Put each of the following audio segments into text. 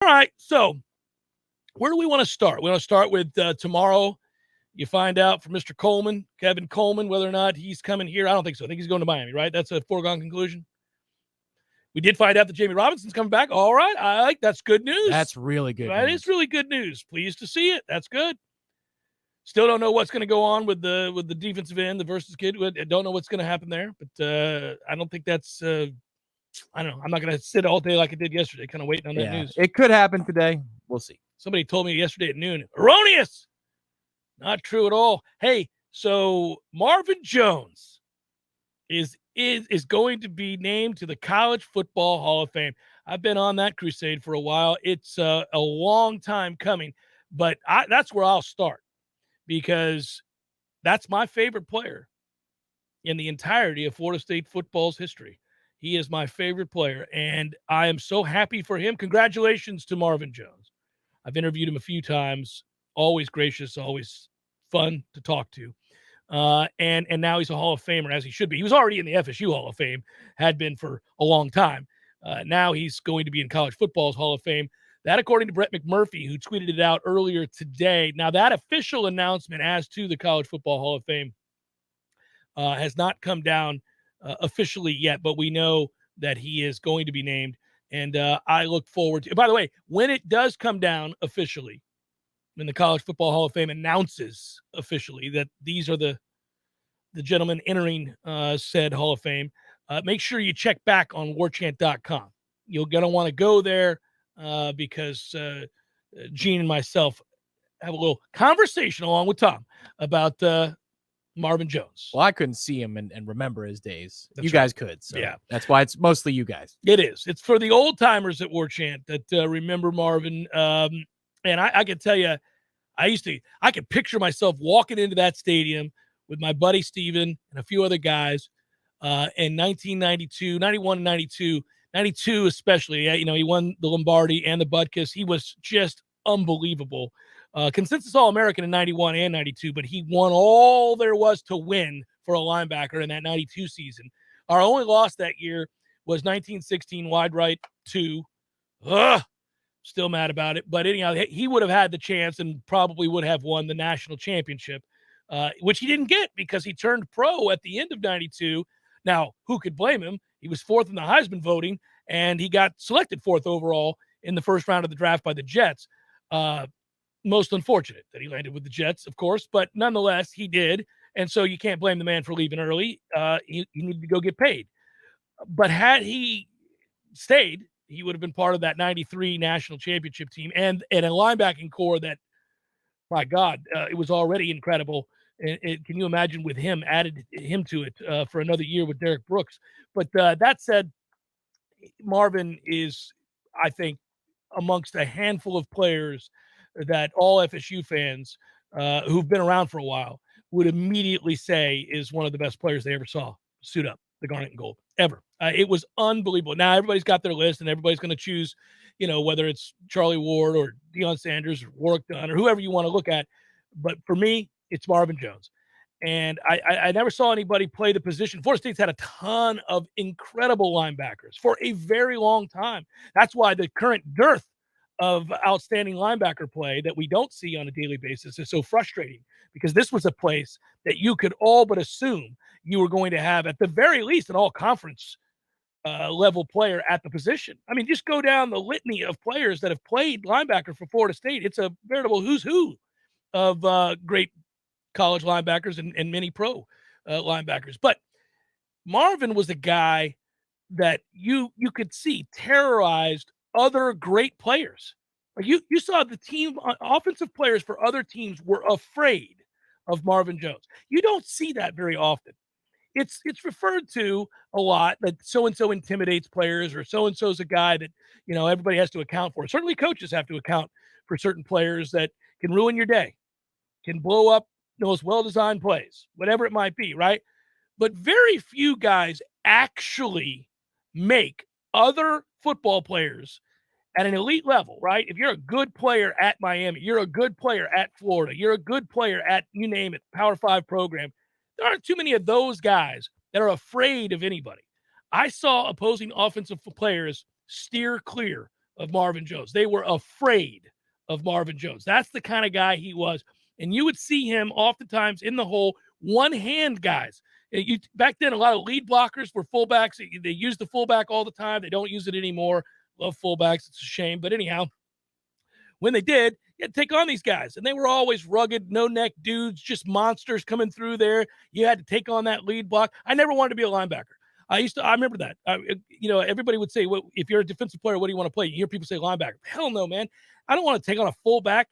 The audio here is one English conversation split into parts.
All right, so where do we want to start? We want to start with tomorrow. You find out from Mr. Coleman, Kevin Coleman, whether or not he's coming here. I don't think so. I think he's going to Miami, right? That's a foregone conclusion. We did find out that Jammie Robinson's coming back. All right, that's good news. That's really good That news. is really good news. Pleased to see it. That's good. Still don't know what's going to go on with the defensive end, the versus kid. I don't know what's going to happen there, but I don't think that's I don't know. I'm not going to sit all day like I did yesterday, kind of waiting on that news. It could happen today. We'll see. Somebody told me yesterday at noon, erroneous. Not true at all. Hey, so Marvin Jones is going to be named to the College Football Hall of Fame. I've been on that crusade for a while. It's a long time coming, but that's where I'll start because that's my favorite player in the entirety of Florida State football's history. He is my favorite player, and I am so happy for him. Congratulations to Marvin Jones. I've interviewed him a few times. Always gracious, always fun to talk to. And now he's a Hall of Famer, as he should be. He was already in the FSU Hall of Fame, had been for a long time. Now he's going to be in college football's Hall of Fame. That, according to Brett McMurphy, who tweeted it out earlier today. Now, that official announcement as to the College Football Hall of Fame has not come down officially yet, but we know that he is going to be named. And I look forward to, by the way, when it does come down officially, when the College Football Hall of Fame announces officially that these are the gentlemen entering said Hall of Fame, make sure you check back on warchant.com. You're going to want to go there because Gene and myself have a little conversation along with Tom about Marvin Jones. Well, I couldn't see him and remember his days. That's you right. guys could. So yeah. That's why it's mostly you guys. It is. It's for the old timers at Warchant that remember Marvin. And I can tell you, I could picture myself walking into that stadium with my buddy Steven and a few other guys in 1992, 91 and 92, 92 especially. He won the Lombardi and the Butkus. He was just unbelievable. Consensus All-American in 91 and 92, but he won all there was to win for a linebacker in that 92 season. Our only loss that year was 1916 wide right 2. Still mad about it. But anyhow, he would have had the chance and probably would have won the national championship, which he didn't get because he turned pro at the end of 92. Now, who could blame him? He was 4th in the Heisman voting, and he got selected 4th overall in the first round of the draft by the Jets. Most unfortunate that he landed with the Jets, of course, but nonetheless, he did. And so you can't blame the man for leaving early. He needed to go get paid. But had he stayed, he would have been part of that 93 national championship team and a linebacking core that, my God, it was already incredible. Can you imagine with him, added him to it for another year with Derek Brooks? But that said, Marvin is, I think, amongst a handful of players that all FSU fans who've been around for a while would immediately say is one of the best players they ever saw suit up the garnet and gold ever. It was unbelievable. Now everybody's got their list and everybody's going to choose, whether it's Charlie Ward or Deion Sanders or Warwick Dunn or whoever you want to look at. But for me, it's Marvin Jones. And I never saw anybody play the position. Florida State's had a ton of incredible linebackers for a very long time. That's why the current dearth of outstanding linebacker play that we don't see on a daily basis is so frustrating, because this was a place that you could all but assume you were going to have, at the very least, an all-conference level player at the position. I mean, just go down the litany of players that have played linebacker for Florida State. It's a veritable who's who of great college linebackers and many pro linebackers. But Marvin was a guy that you could see terrorized other great players. Like you saw the team, offensive players for other teams were afraid of Marvin Jones. You don't see that very often. It's referred to a lot that so-and-so intimidates players, or so-and-so is a guy that, everybody has to account for. Certainly coaches have to account for certain players that can ruin your day, can blow up those well-designed plays, whatever it might be, right? But very few guys actually make other football players at an elite level, right? If you're a good player at Miami, you're a good player at Florida, you're a good player at, you name it, Power 5 program, there aren't too many of those guys that are afraid of anybody. I saw opposing offensive players steer clear of Marvin Jones. They were afraid of Marvin Jones. That's the kind of guy he was. And you would see him oftentimes in the hole, one-hand guys. Back then, a lot of lead blockers were fullbacks. They used the fullback all the time. They don't use it anymore. Love fullbacks. It's a shame. But anyhow, when they did, you had to take on these guys. And they were always rugged, no-neck dudes, just monsters coming through there. You had to take on that lead block. I never wanted to be a linebacker. I remember that. Everybody would say, well, if you're a defensive player, what do you want to play? You hear people say linebacker. Hell no, man. I don't want to take on a fullback,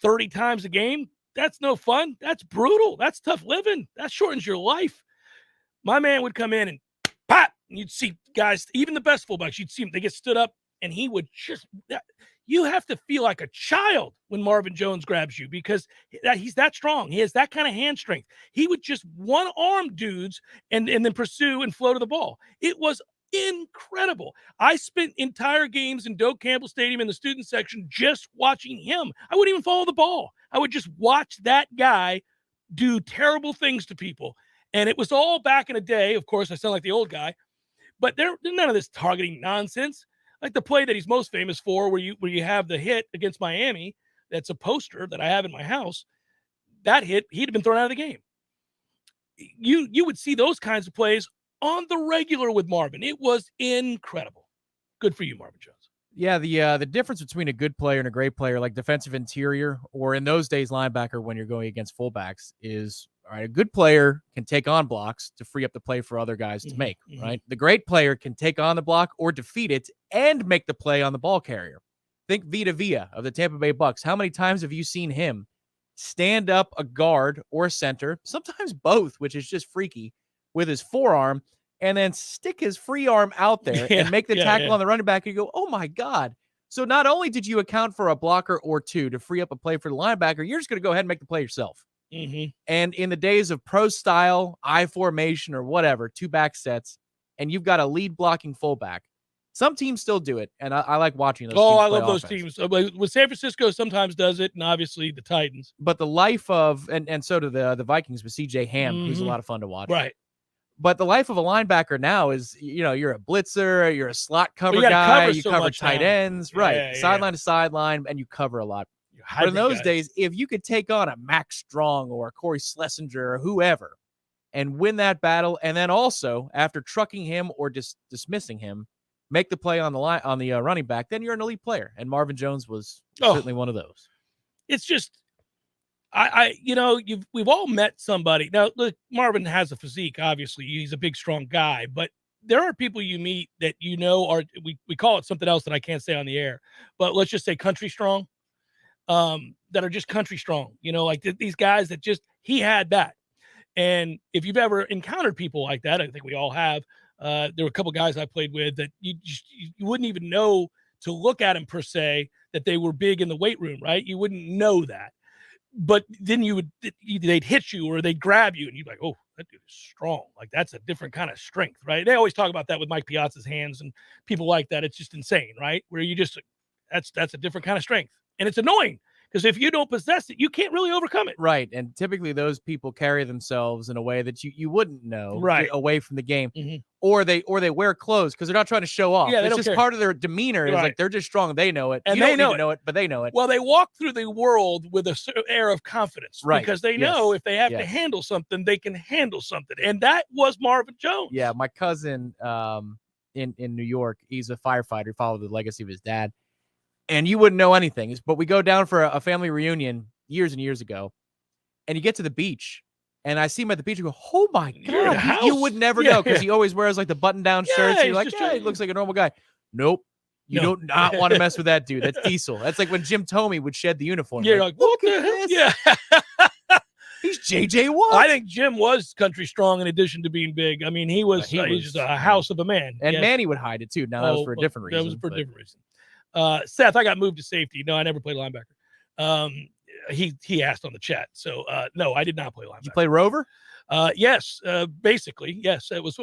30 times a game. That's no fun. That's brutal. That's tough living. That shortens your life. My man would come in and pop, and you'd see guys, even the best fullbacks, you'd see them, they get stood up, and he would you have to feel like a child when Marvin Jones grabs you because he's that strong. He has that kind of hand strength. He would just one-arm dudes and then pursue and flow to the ball. It was incredible. I spent entire games in Doak Campbell Stadium in the student section just watching him. I wouldn't even follow the ball. I would just watch that guy do terrible things to people. And it was all back in a day. Of course, I sound like the old guy, but there's none of this targeting nonsense. Like the play that he's most famous for, where you have the hit against Miami, that's a poster that I have in my house. That hit, he'd have been thrown out of the game. You would see those kinds of plays on the regular with Marvin. It was incredible. Good for you, Marvin Jones. Yeah, the difference between a good player and a great player, like defensive interior, or in those days linebacker when you're going against fullbacks, is all right. A good player can take on blocks to free up the play for other guys to make. Right, the great player can take on the block or defeat it and make the play on the ball carrier. Think Vita Vea of the Tampa Bay Bucks. How many times have you seen him stand up a guard or a center, sometimes both, which is just freaky, with his forearm, and then stick his free arm out there and make the tackle on the running back, and you go, oh my God. So not only did you account for a blocker or two to free up a play for the linebacker, you're just going to go ahead and make the play yourself. And in the days of pro style, I formation or whatever, 2 back sets, and you've got a lead blocking fullback. Some teams still do it, and I like watching those. Oh, I love those teams. With San Francisco sometimes does it, and obviously the Titans. But the life of, and so do the Vikings with C.J. Ham, who's a lot of fun to watch. Right. But the life of a linebacker now is, you're a blitzer, you're a slot cover guy, you cover tight ends, right? Sideline to sideline, and you cover a lot. But in those days, if you could take on a Max Strong or a Corey Schlesinger or whoever and win that battle, and then also after trucking him or dismissing him, make the play on the line on the running back, then you're an elite player. And Marvin Jones was certainly one of those. It's just, we've all met somebody. Now, look, Marvin has a physique. Obviously, he's a big, strong guy. But there are people you meet that are we call it something else that I can't say on the air. But let's just say country strong. That are just country strong. Like these guys that he had that. And if you've ever encountered people like that, I think we all have. There were a couple guys I played with that you wouldn't even know to look at them per se that they were big in the weight room, right? You wouldn't know that. But then they'd hit you or they'd grab you and you'd be like, oh, that dude is strong. Like that's a different kind of strength, right? They always talk about that with Mike Piazza's hands and people like that. It's just insane, right? Where you that's a different kind of strength. And it's annoying because if you don't possess it, you can't really overcome it. Right. And typically those people carry themselves in a way that you wouldn't know away from the game. Or they wear clothes because they're not trying to show off. Yeah, it's just part of their demeanor. It's like they're just strong. They know it. And they know it, but they know it. Well, they walk through the world with a air of confidence. Right. Because they know if they have to handle something, they can handle something. And that was Marvin Jones. Yeah. My cousin in New York, he's a firefighter, followed the legacy of his dad. And you wouldn't know anything. But we go down for a family reunion years and years ago. And you get to the beach. And I see him at the beach and go, oh, my God. You would never know because he always wears like the button-down shirts. And you're like, he looks like a normal guy. Nope. You do not want to mess with that dude. That's Diesel. That's like when Jim Tomey would shed the uniform. You're like look at this. Yeah. He's J.J. Watt. I think Jim was country strong in addition to being big. I mean, he was just a house of a man. And Manny would hide it, too. Now, that was for a different reason. That was for a different reason. Seth, I got moved to safety. No, I never played linebacker. He asked on the chat. So, no, I did not play linebacker. Did you play Rover? Yes, basically. Yes, it was,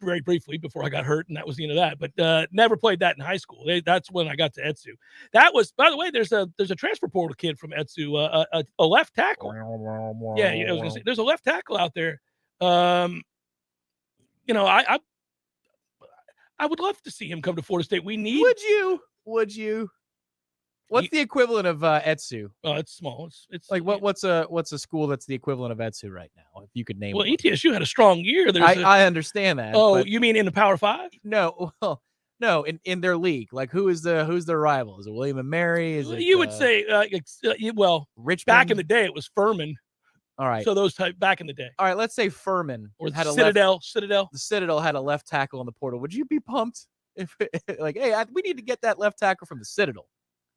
very briefly before I got hurt, and that was the end of that. But never played that in high school. That's when I got to FSU. That was, by the way, there's a transfer portal kid from FSU, a left tackle. Yeah, I was gonna say, there's a left tackle out there. I would love to see him come to Florida State. Would you? Would you? What's the equivalent of Etsu? Oh, it's small. It's Like what's a school that's the equivalent of Etsu right now? If you could name well, one. ETSU had a strong year. I understand that. Oh, but you mean in the Power Five? no, well, no, in their league. Like who's their rival? Is it William and Mary? Is it You would say, Richmond? back in the day, it was Furman. All right. So those type back in the day. All right, let's say Furman Or had Citadel. The Citadel had a left tackle in the portal. Would you be pumped if like, hey, we need to get that left tackle from the Citadel?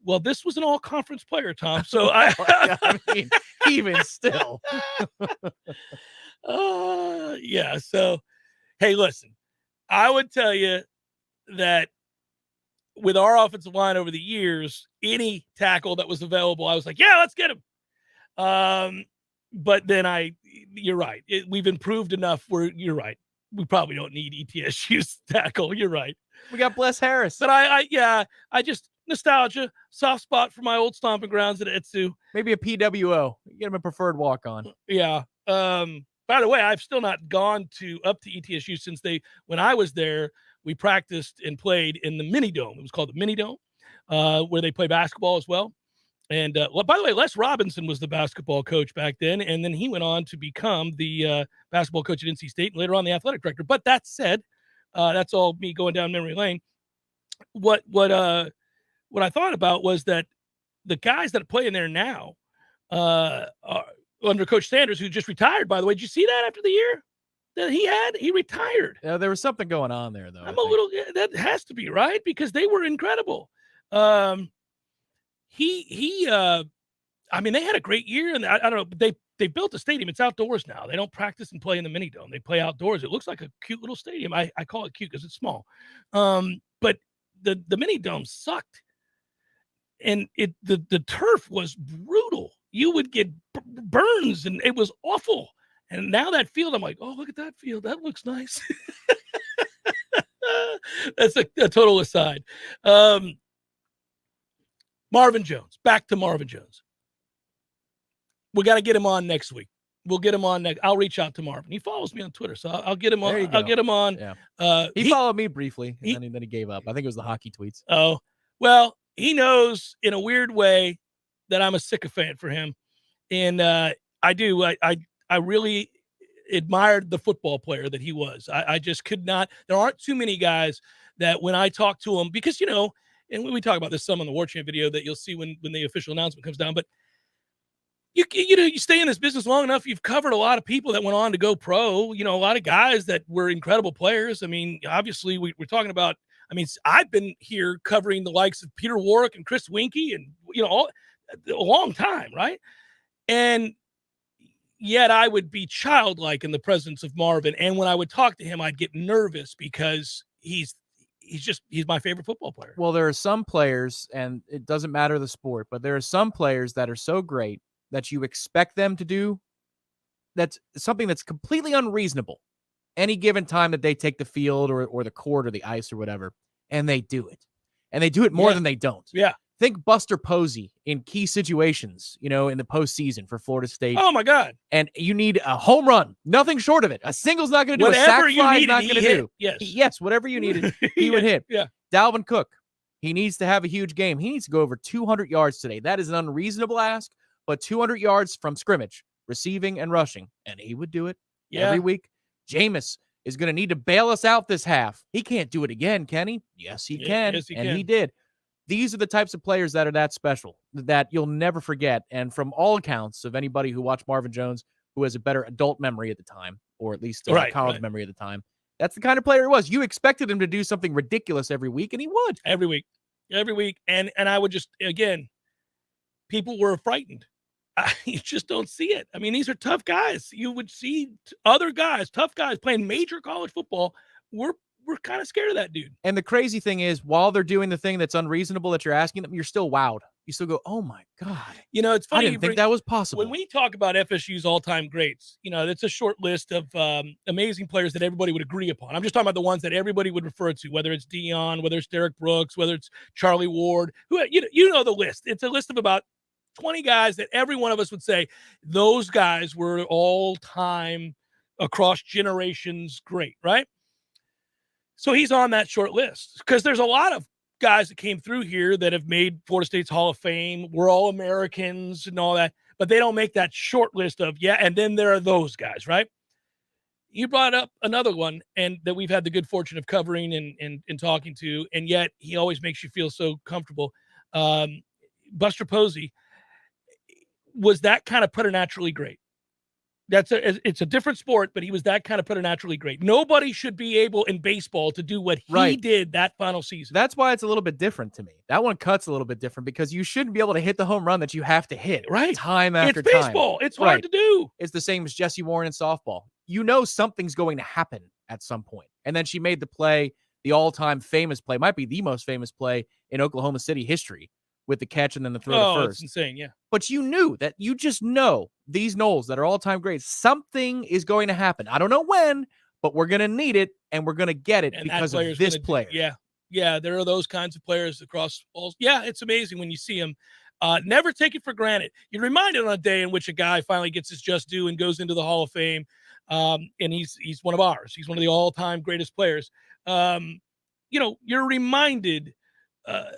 Well, this was an all-conference player, Tom. So I mean, even still. Yeah. So, hey, listen, I would tell you that with our offensive line over the years, any tackle that was available, I was like, yeah, let's get him. But then you're right. We've improved enough where you're right. We probably don't need ETSU's tackle. You're right. We got Bless Harris. But I just nostalgia, soft spot for my old stomping grounds at Etsu. Maybe a PWO. You get him a preferred walk-on. Yeah. By the way, I've still not gone up to ETSU since when I was there, we practiced and played in the mini dome. It was called the mini dome, where they play basketball as well. And by the way, Les Robinson was the basketball coach back then, and then he went on to become the basketball coach at NC State and later on the athletic director. But that said, that's all me going down memory lane. What I thought about was that the guys that play in there now, under Coach Sanders, who just retired, by the way, did you see that after the year that he had? He retired. Yeah, there was something going on there, though. That has to be right because they were incredible. They had a great year, and I don't know, they built a stadium. It's outdoors now. They don't practice and play in the mini dome. They play outdoors. It looks like a cute little stadium. I call it cute because it's small. But the mini dome sucked, and the turf was brutal. You would get burns, and it was awful. And now that field, I'm like, oh, look at that field. That looks nice. That's a total aside. Marvin Jones. Back to Marvin Jones. We got to get him on next week. We'll get him on next. I'll reach out to Marvin. He follows me on Twitter, so I'll get him on. I'll get him on. Yeah. He followed me briefly, and then he gave up. I think it was the hockey tweets. Oh, well, he knows in a weird way that I'm a sycophant for him, and I do. I really admired the football player that he was. I just could not. There aren't too many guys that when I talk to him, because and we talk about this some on the Warchant video that you'll see when the official announcement comes down, but you stay in this business long enough, you've covered a lot of people that went on to go pro, a lot of guys that were incredible players. I mean, obviously we're talking about, I've been here covering the likes of Peter Warwick and Chris Winkie and, a long time. Right. And yet I would be childlike in the presence of Marvin. And when I would talk to him, I'd get nervous because he's my favorite football player. Well, there are some players, and it doesn't matter the sport, but there are some players that are so great that you expect them to do that's something that's completely unreasonable any given time that they take the field or the court or the ice or whatever, and they do it. And they do it more than they don't. Yeah. Think Buster Posey in key situations, in the postseason for Florida State. Oh, my God. And you need a home run. Nothing short of it. A single's not going to do. Whatever a sack fly is not going to do. Yes, whatever you needed, he would hit. Yeah. Dalvin Cook, he needs to have a huge game. He needs to go over 200 yards today. That is an unreasonable ask, but 200 yards from scrimmage, receiving and rushing, and he would do it every week. Jameis is going to need to bail us out this half. He can't do it again, can he? Yes, he can. Yes, he and can. He did. These are the types of players that are that special that you'll never forget. And from all accounts of anybody who watched Marvin Jones, who has a better adult memory at the time, or at least college memory at the time, that's the kind of player he was. You expected him to do something ridiculous every week, and he would. Every week. And I would just, again, people were frightened. You just don't see it. These are tough guys. You would see other guys, tough guys playing major college football. We're kind of scared of that dude. And the crazy thing is, while they're doing the thing that's unreasonable that you're asking them, you're still wowed. You still go, oh my God. It's funny. I didn't think that was possible. When we talk about FSU's all-time greats, it's a short list of amazing players that everybody would agree upon. I'm just talking about the ones that everybody would refer to, whether it's Dion, whether it's Derek Brooks, whether it's Charlie Ward, who, the list. It's a list of about 20 guys that every one of us would say those guys were all-time across generations great, right? So he's on that short list because there's a lot of guys that came through here that have made Florida State's Hall of Fame. We're all Americans and all that, but they don't make that short list of, and then there are those guys, right? You brought up another one, and that we've had the good fortune of covering and talking to, and yet he always makes you feel so comfortable. Buster Posey was that kind of preternaturally great. It's a different sport, but he was that kind of preternaturally great. Nobody should be able in baseball to do what he did that final season. That's why it's a little bit different to me. That one cuts a little bit different because you shouldn't be able to hit the home run that you have to hit time after time. It's baseball. It's hard to do. It's the same as Jesse Warren in softball. You know something's going to happen at some point. And then she made the play, the all-time famous play, might be the most famous play in Oklahoma City history, with the catch and then the throw to first. It's insane, yeah. But you knew that, you just know these Noles that are all-time greats, something is going to happen. I don't know when, but we're going to need it, and we're going to get it because of this player. Yeah, there are those kinds of players across all. Yeah, it's amazing when you see them. Never take it for granted. You're reminded on a day in which a guy finally gets his just due and goes into the Hall of Fame, and he's one of ours. He's one of the all-time greatest players. You're reminded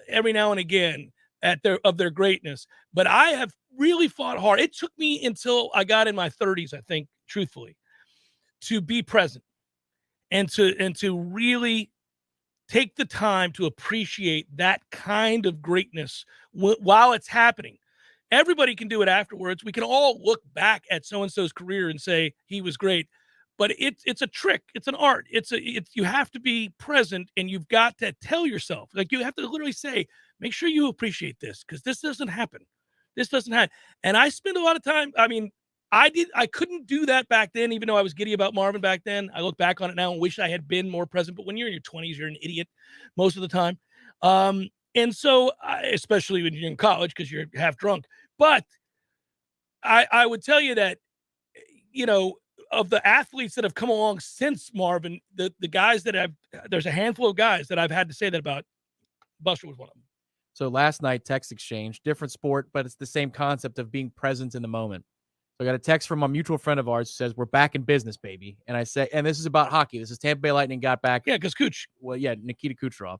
every now and again of their greatness. But I have really fought hard. It took me until I got in my 30s, I think, truthfully, to be present and to really take the time to appreciate that kind of greatness while it's happening. Everybody can do it afterwards. We can all look back at so-and-so's career and say he was great, but it's a trick. It's an art. You have to be present, and you've got to tell yourself, like, you have to literally say, make sure you appreciate this, because this doesn't happen. This doesn't happen. And I spend a lot of time. I mean, I couldn't do that back then, even though I was giddy about Marvin back then. I look back on it now and wish I had been more present. But when you're in your 20s, you're an idiot most of the time. And so, especially when you're in college, because you're half drunk. But I would tell you that, of the athletes that have come along since Marvin, the guys there's a handful of guys that I've had to say that about. Buster was one of them. So last night, text exchange, different sport, but it's the same concept of being present in the moment. So I got a text from a mutual friend of ours who says, "We're back in business, baby." And I say, and this is about hockey. This is Tampa Bay Lightning got back. Yeah, because Kuch. Well, yeah, Nikita Kucherov.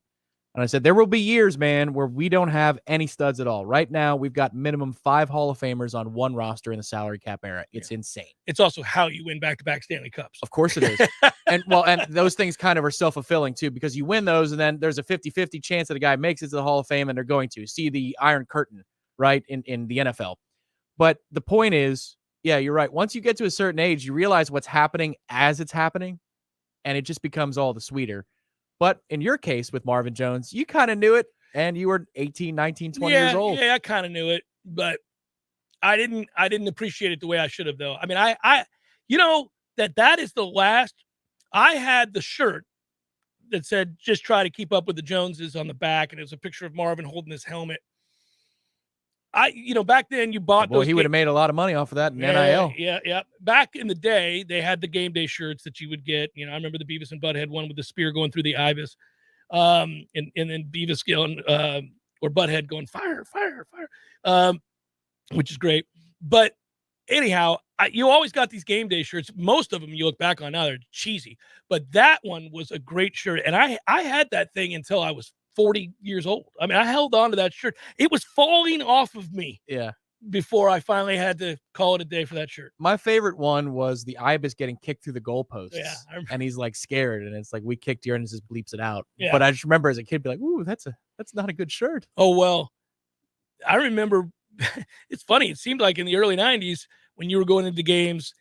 And I said, there will be years, man, where we don't have any studs at all. Right now, we've got minimum 5 Hall of Famers on one roster in the salary cap era. It's insane. It's also how you win back-to-back Stanley Cups. Of course it is. and those things kind of are self-fulfilling, too, because you win those, and then there's a 50-50 chance that a guy makes it to the Hall of Fame, and they're going to. See the Iron Curtain, right, in the NFL. But the point is, yeah, you're right. Once you get to a certain age, you realize what's happening as it's happening, and it just becomes all the sweeter. But in your case with Marvin Jones, you kind of knew it, and you were 18, 19, 20 years old. Yeah, I kind of knew it, but I didn't appreciate it the way I should have, though. I mean, I that is the last. I had the shirt that said, "Just try to keep up with the Joneses" on the back, and it was a picture of Marvin holding his helmet. Back then you bought those. He would have made a lot of money off of that in NIL. Yeah. Back in the day, they had the game day shirts that you would get. I remember the Beavis and Butthead one with the spear going through the ibis, and then Beavis going or Butthead going fire, fire, fire, which is great. But anyhow, you always got these game day shirts. Most of them you look back on now, they're cheesy, but that one was a great shirt, and I had that thing until I was 40 years old. I mean, I held on to that shirt. It was falling off of me. Yeah. Before I finally had to call it a day for that shirt. My favorite one was the ibis getting kicked through the goalposts. Yeah. And he's like scared, and it's like, we kicked here, and it just bleeps it out. Yeah. But I just remember as a kid be like, ooh, that's not a good shirt. Oh, well, I remember it's funny. It seemed like in the early 90s when you were going into games,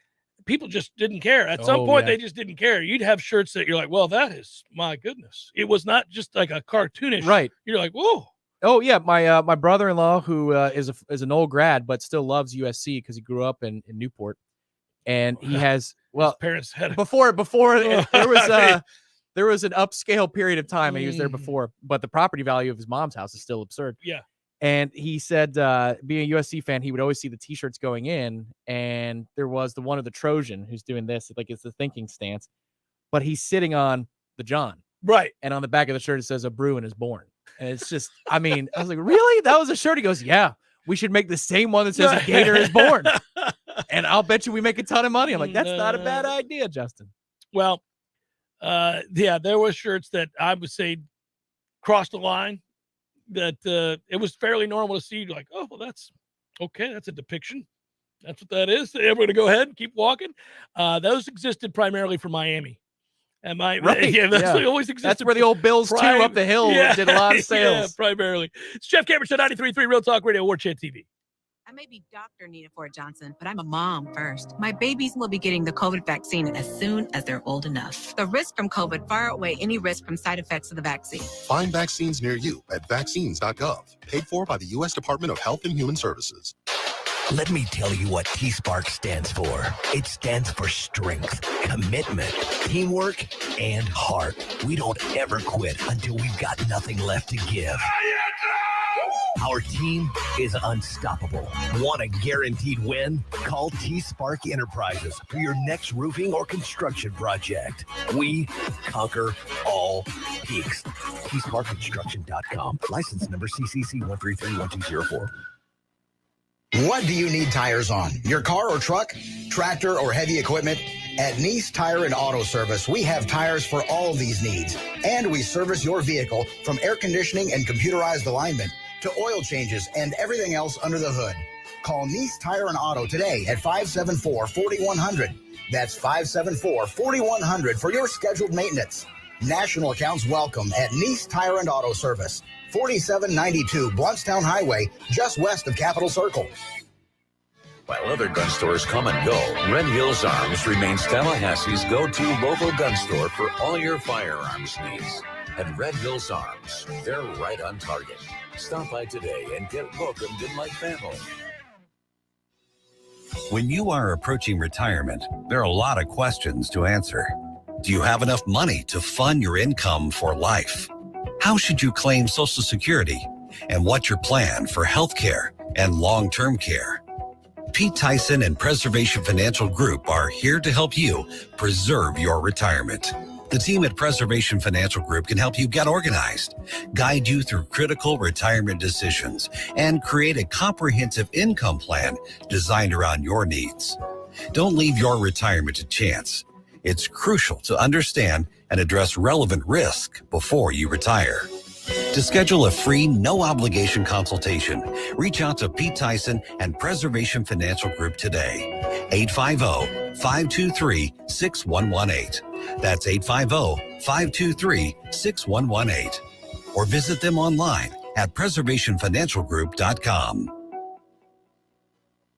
people just didn't care. At some point, they just didn't care. You'd have shirts that you're like, well, that is, my goodness. It was not just like a cartoonish. Right. You're like, whoa. Oh, yeah. My brother-in-law, who is a Noles grad, but still loves USC because he grew up in Newport. And he has, well, his parents had before there was an upscale period of time, and he was there before, but the property value of his mom's house is still absurd. Yeah. And he said, being a USC fan, he would always see the T-shirts going in, and there was the one of the Trojan who's doing this, like it's the thinking stance, but he's sitting on the John. Right. And on the back of the shirt, it says, "A Bruin is born." And it's just, I mean, I was like, really? That was a shirt? He goes, yeah, we should make the same one that says "A Gator is born." And I'll bet you we make a ton of money. I'm like, that's not a bad idea, Justin. Well, yeah, there were shirts that I would say crossed the line. that it was fairly normal to see, like, oh, well, that's okay. That's a depiction. That's what that is. We're going to go ahead and keep walking. Those existed primarily for Miami. And that's always existed. That's where the old Bills too up the hill did a lot of sales. Yeah, primarily. It's Jeff Cameron Show, 93.3 Real Talk Radio, Warchant TV. I may be Dr. Nina Ford Johnson, but I'm a mom first. My babies will be getting the COVID vaccine as soon as they're old enough. The risk from COVID far outweigh any risk from side effects of the vaccine. Find vaccines near you at vaccines.gov. Paid for by the U.S. Department of Health and Human Services. Let me tell you what T-Spark stands for. It stands for strength, commitment, teamwork, and heart. We don't ever quit until we've got nothing left to give. Our team is unstoppable. Want a guaranteed win? Call T-Spark Enterprises for your next roofing or construction project. We conquer all peaks. T-SparkConstruction.com. License number CCC 1331204. What do you need tires on? Your car or truck, tractor, or heavy equipment? At Nice Tire and Auto Service, we have tires for all these needs. And we service your vehicle from air conditioning and computerized alignment to oil changes and everything else under the hood. Call Nice Tire and Auto today at 574-4100. That's 574-4100 for your scheduled maintenance. National accounts welcome at Nice Tire and Auto Service, 4792 Bluntstown Highway, just west of Capitol Circle. While other gun stores come and go, Red Hills Arms remains Tallahassee's go-to local gun store for all your firearms needs. At Red Hills Arms, they're right on target. Stop by today and get welcomed in like family. When you are approaching retirement, there are a lot of questions to answer. Do you have enough money to fund your income for life? How should you claim Social Security? And what's your plan for health care and long-term care? Pete Tyson and Preservation Financial Group are here to help you preserve your retirement. The team at Preservation Financial Group can help you get organized, guide you through critical retirement decisions, and create a comprehensive income plan designed around your needs. Don't leave your retirement to chance. It's crucial to understand and address relevant risk before you retire. To schedule a free, no-obligation consultation, reach out to Pete Tyson and Preservation Financial Group today. 850-523-6118. That's 850-523-6118. Or visit them online at preservationfinancialgroup.com.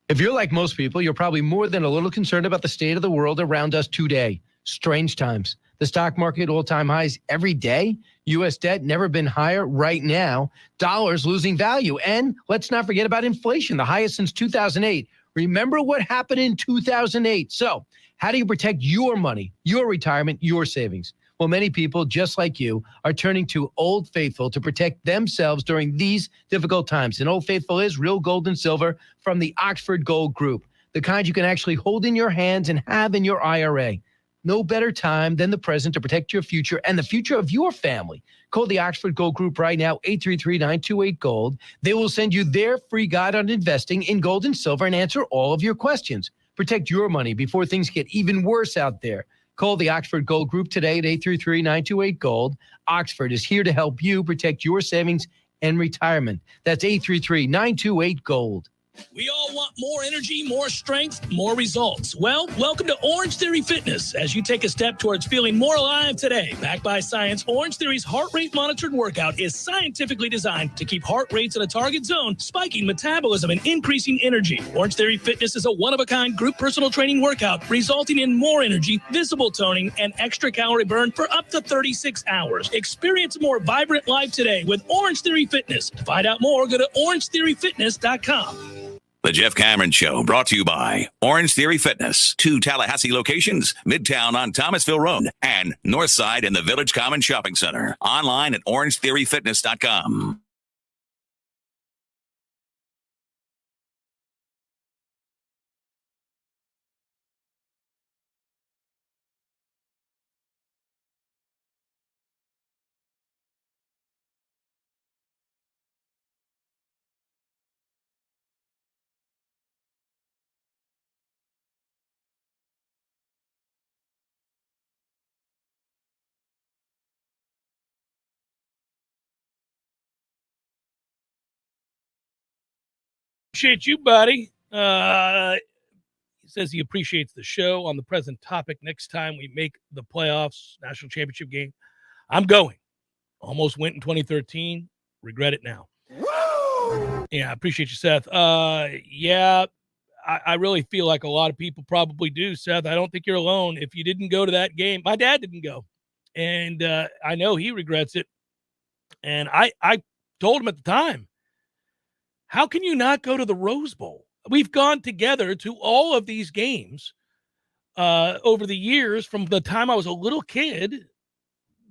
If you're like most people, you're probably more than a little concerned about the state of the world around us today. Strange times. The stock market all-time highs every day. U.S. debt never been higher right now. Dollars losing value. And let's not forget about inflation, the highest since 2008. Remember what happened in 2008. So how do you protect your money, your retirement, your savings? Well, many people, just like you, are turning to Old Faithful to protect themselves during these difficult times. And Old Faithful is real gold and silver from the Oxford Gold Group, the kind you can actually hold in your hands and have in your IRA. No better time than the present to protect your future and the future of your family. Call the Oxford Gold Group right now, 833-928-GOLD. They will send you their free guide on investing in gold and silver and answer all of your questions. Protect your money before things get even worse out there. Call the Oxford Gold Group today at 833-928-GOLD. Oxford is here to help you protect your savings and retirement. That's 833-928-GOLD. We all want more energy, more strength, more results. Well, welcome to Orange Theory Fitness as you take a step towards feeling more alive today. Backed by science, Orange Theory's heart rate monitored workout is scientifically designed to keep heart rates in a target zone, spiking metabolism and increasing energy. Orange Theory Fitness is a one-of-a-kind group personal training workout resulting in more energy, visible toning, and extra calorie burn for up to 36 hours. Experience a more vibrant life today with Orange Theory Fitness. To find out more, go to orangetheoryfitness.com. The Jeff Cameron Show, brought to you by Orange Theory Fitness. 2 Tallahassee locations, Midtown on Thomasville Road and Northside in the Village Common Shopping Center. Online at orangetheoryfitness.com. Appreciate you, buddy. He says he appreciates the show on the present topic. Next time we make the playoffs, national championship game, I'm going. Almost went in 2013. Regret it now. Woo! Yeah, I appreciate you, Seth. Yeah, I really feel like a lot of people probably do, Seth. I don't think you're alone. If you didn't go to that game, my dad didn't go. And I know he regrets it. And I told him at the time, how can you not go to the Rose Bowl? We've gone together to all of these games over the years, from the time I was a little kid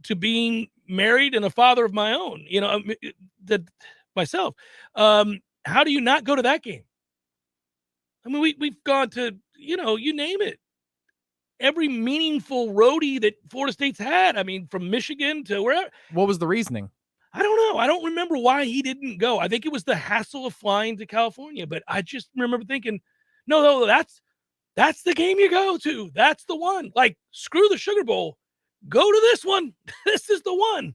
to being married and a father of my own, myself. How do you not go to that game? I mean, we've gone to, you name it, every meaningful roadie that Florida State's had. I mean, from Michigan to wherever. What was the reasoning? I don't know. I don't remember why he didn't go. I think it was the hassle of flying to California, but I just remember thinking, no, that's the game you go to. That's the one. Like, screw the Sugar Bowl. Go to this one. This is the one.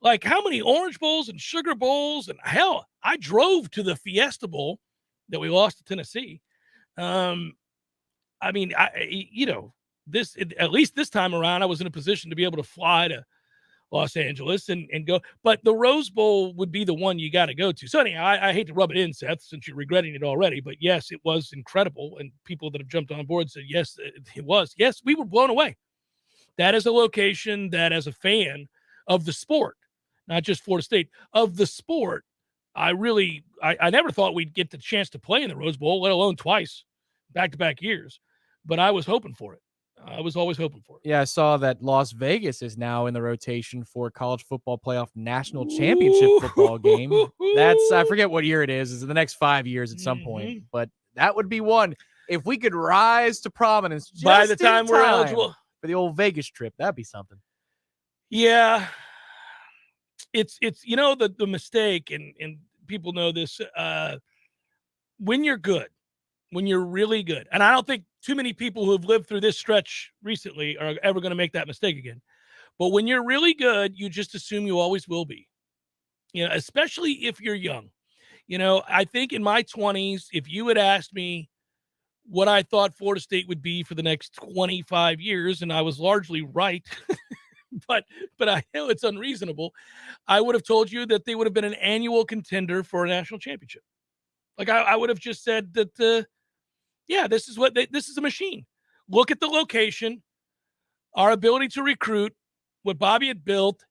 Like, how many Orange Bowls and Sugar Bowls? And hell, I drove to the Fiesta Bowl that we lost to Tennessee. I mean, at least this time around, I was in a position to be able to fly to Los Angeles and go. But the Rose Bowl would be the one you got to go to. So anyhow, I hate to rub it in, Seth, since you're regretting it already. But yes, it was incredible. And people that have jumped on board said, yes, it was. Yes, we were blown away. That is a location that, as a fan of the sport, not just Florida State, of the sport, I never thought we'd get the chance to play in the Rose Bowl, let alone twice, back-to-back years. But I was hoping for it. I was always hoping for it. Yeah, I saw that Las Vegas is now in the rotation for college football playoff national championship football game. I forget what year it is. It's in the next 5 years at some point. But that would be one. If we could rise to prominence just by the time we're eligible for the old Vegas trip, that'd be something. Yeah. It's the mistake, and people know this, when you're good, when you're really good, and I don't think too many people who have lived through this stretch recently are ever going to make that mistake again. But when you're really good, you just assume you always will be, especially if you're young. I think in my 20s, if you had asked me what I thought Florida State would be for the next 25 years, and I was largely right, but I know it's unreasonable, I would have told you that they would have been an annual contender for a national championship. Like, I would have just said that, this is a machine. Look at the location, our ability to recruit, what Bobby had built.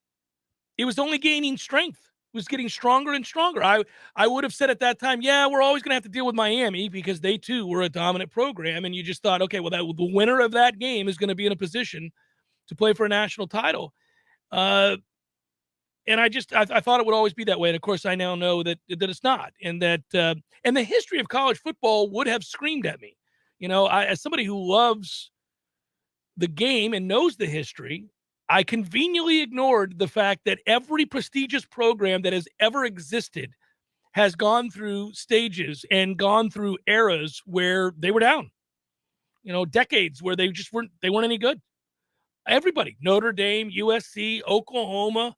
It was only gaining strength. It was getting stronger and stronger. I would have said at that time, we're always going to have to deal with Miami because they too were a dominant program. And you just thought, okay, well, the winner of that game is going to be in a position to play for a national title. And I thought it would always be that way. And of course, I now know that it's not, and that and the history of college football would have screamed at me. As somebody who loves the game and knows the history, I conveniently ignored the fact that every prestigious program that has ever existed has gone through stages and gone through eras where they were down. Decades where they weren't any good. Everybody, Notre Dame, USC, Oklahoma.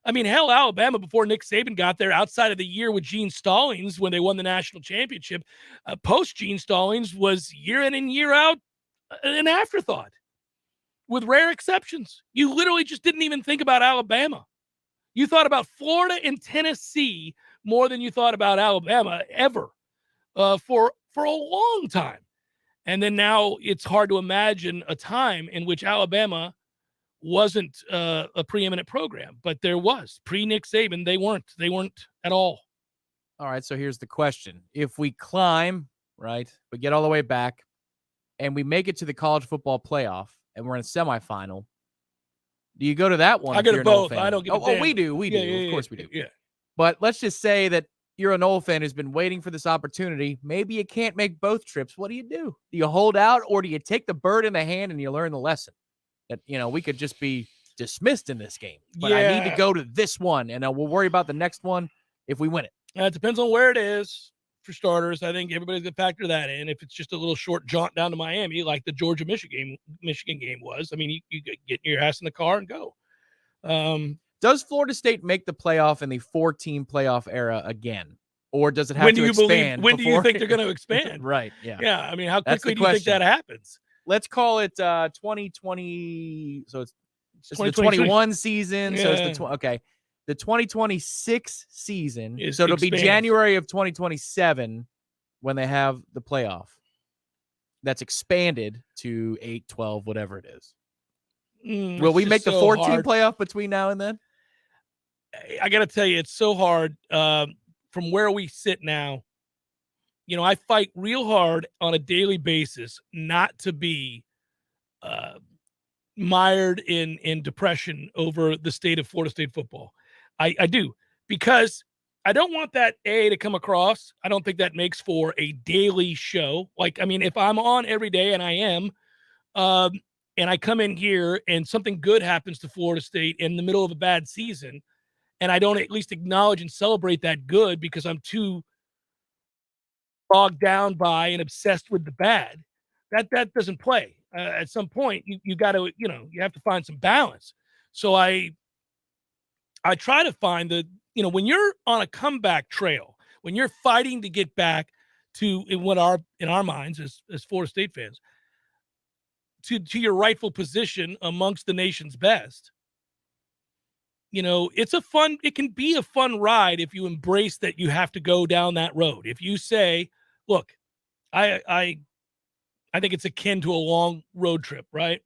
I mean, hell, Alabama, before Nick Saban got there, outside of the year with Gene Stallings when they won the national championship, post-Gene Stallings was year in and year out an afterthought, with rare exceptions. You literally just didn't even think about Alabama. You thought about Florida and Tennessee more than you thought about Alabama ever for a long time. And then now it's hard to imagine a time in which Alabama wasn't a preeminent program, but there was. Pre-Nick Saban, they weren't at all. All right, so here's the question. If we climb, right, we get all the way back, and we make it to the college football playoff, and we're in a semifinal, do you go to that one? I go to both. I don't give a damn. Oh, we do. Of course we do. Yeah. But let's just say that you're a Nole fan who's been waiting for this opportunity. Maybe you can't make both trips. What do? Do you hold out, or do you take the bird in the hand and you learn the lesson? That, we could just be dismissed in this game. But I need to go to this one, and we'll worry about the next one if we win it. It depends on where it is, for starters. I think everybody's going to factor that in. If it's just a little short jaunt down to Miami, like the Georgia-Michigan game was, I mean, you get your ass in the car and go. Does Florida State make the playoff in the 4-team playoff era again? Or does it have to expand? When do you think they're going to expand? Right. Yeah. Yeah. I mean, how That's quickly the do you think question. that happens? Let's call it 2020. So it's the 2023. 21 season. So it's the Yeah. okay. The 2026 season. It So it'll be expands. January of 2027 when they have the playoff. That's expanded to 8, 12, whatever it is. Will we make the 14 playoff between now and then? I got to tell you, it's so hard from where we sit now. You know, I fight real hard on a daily basis not to be mired in depression over the state of Florida State football. I do, because I don't want that to come across. I don't think that makes for a daily show. Like, I mean, if I'm on every day, and I am, and I come in here and something good happens to Florida State in the middle of a bad season, and I don't at least acknowledge and celebrate that good because I'm too bogged down by and obsessed with the bad, that doesn't play. At some point, you got to, you have to find some balance. So I try to find when you're on a comeback trail, when you're fighting to get back to in our minds as Florida State fans, to your rightful position amongst the nation's best. It can be a fun ride if you embrace that you have to go down that road. If you say, look, I think it's akin to a long road trip, right?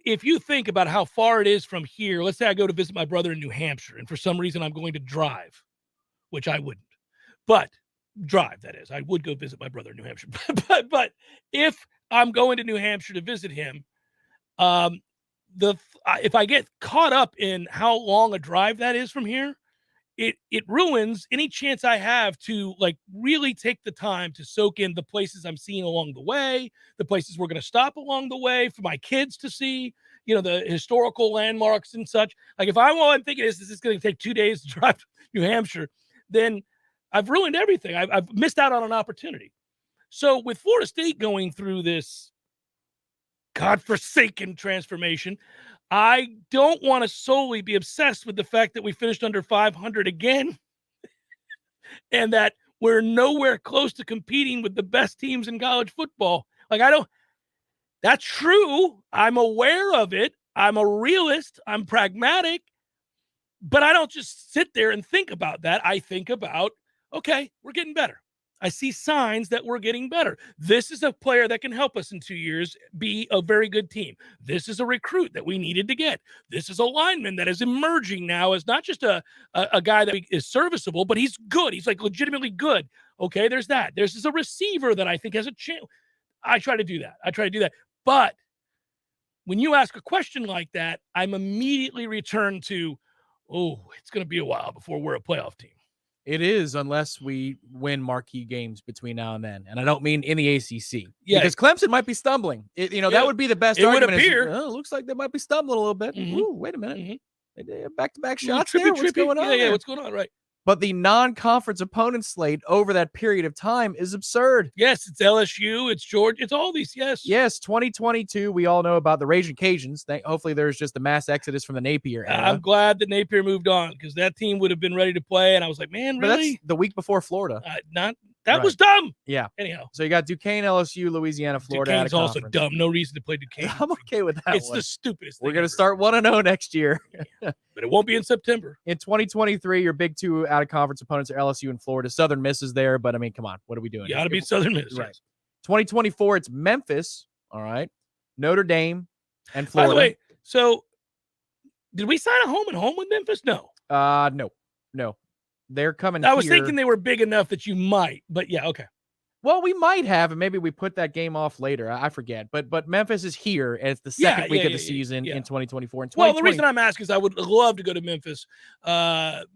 If you think about how far it is from here, let's say I go to visit my brother in New Hampshire, and for some reason I'm going to drive, which I wouldn't, but drive, that is. I would go visit my brother in New Hampshire. but if I'm going to New Hampshire to visit him, if I get caught up in how long a drive that is from here, it ruins any chance I have to really take the time to soak in the places I'm seeing along the way, the places we're going to stop along the way for my kids to see, the historical landmarks and such. Like if I'm thinking this is going to take 2 days to drive to New Hampshire, then I've ruined everything. I've missed out on an opportunity. So with Florida State going through this godforsaken transformation, I don't want to solely be obsessed with the fact that we finished under 500 again and that we're nowhere close to competing with the best teams in college football. That's true. I'm aware of it. I'm a realist. I'm pragmatic, but I don't just sit there and think about that. I think about, okay, we're getting better. I see signs that we're getting better. This is a player that can help us in 2 years be a very good team. This is a recruit that we needed to get. This is a lineman that is emerging now as not just a guy that is serviceable, but he's good. He's legitimately good. Okay, there's that. There's a receiver that I think has a chance. I try to do that. But when you ask a question like that, I'm immediately returned to, it's going to be a while before we're a playoff team. It is, unless we win marquee games between now and then. And I don't mean in the ACC. Yeah. Because Clemson might be stumbling. That would be the best argument. It would appear. It looks like they might be stumbling a little bit. Mm-hmm. Ooh, wait a minute. Mm-hmm. They have back-to-back shots there? What's going on? Yeah, what's going on, right? But the non-conference opponent slate over that period of time is absurd. Yes, it's LSU, it's Georgia, it's all these, yes. Yes, 2022, we all know about the Raging Cajuns. Hopefully there's just a mass exodus from the Napier era. I'm glad that Napier moved on because that team would have been ready to play, and I was like, man, but really? That's the week before Florida. That was dumb. Yeah. Anyhow. So you got Duquesne, LSU, Louisiana, Florida. Duquesne's also dumb. No reason to play Duquesne. I'm okay with that. It's the stupidest thing. We're going to start 1-0 next year. But it won't be in September. In 2023, your big two out-of-conference opponents are LSU and Florida. Southern Miss is there, but, I mean, come on. What are we doing? You got to beat Southern Miss. Right. 2024, it's Memphis, all right, Notre Dame, and Florida. By the way, so did we sign a home and home with Memphis? No. No. They're coming I was here. thinking they were big enough that you might, but yeah, okay. Well, we might have, and maybe we put that game off later. I forget. But Memphis is here, and it's the second week of the season in 2024. And well, the reason I'm asking is I would love to go to Memphis.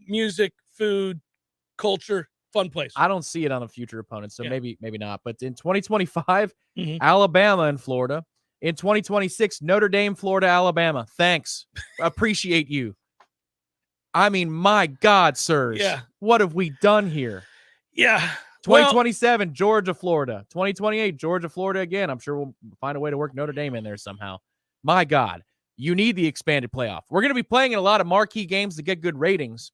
Music, food, culture, fun place. I don't see it on a future opponent, so maybe not. But in 2025, Alabama and Florida. In 2026, Notre Dame, Florida, Alabama. Thanks. Appreciate you. I mean, my God, sirs. Yeah. What have we done here? Yeah. 2027, Georgia, Florida. 2028, Georgia, Florida again. I'm sure we'll find a way to work Notre Dame in there somehow. My God, you need the expanded playoff. We're going to be playing in a lot of marquee games to get good ratings.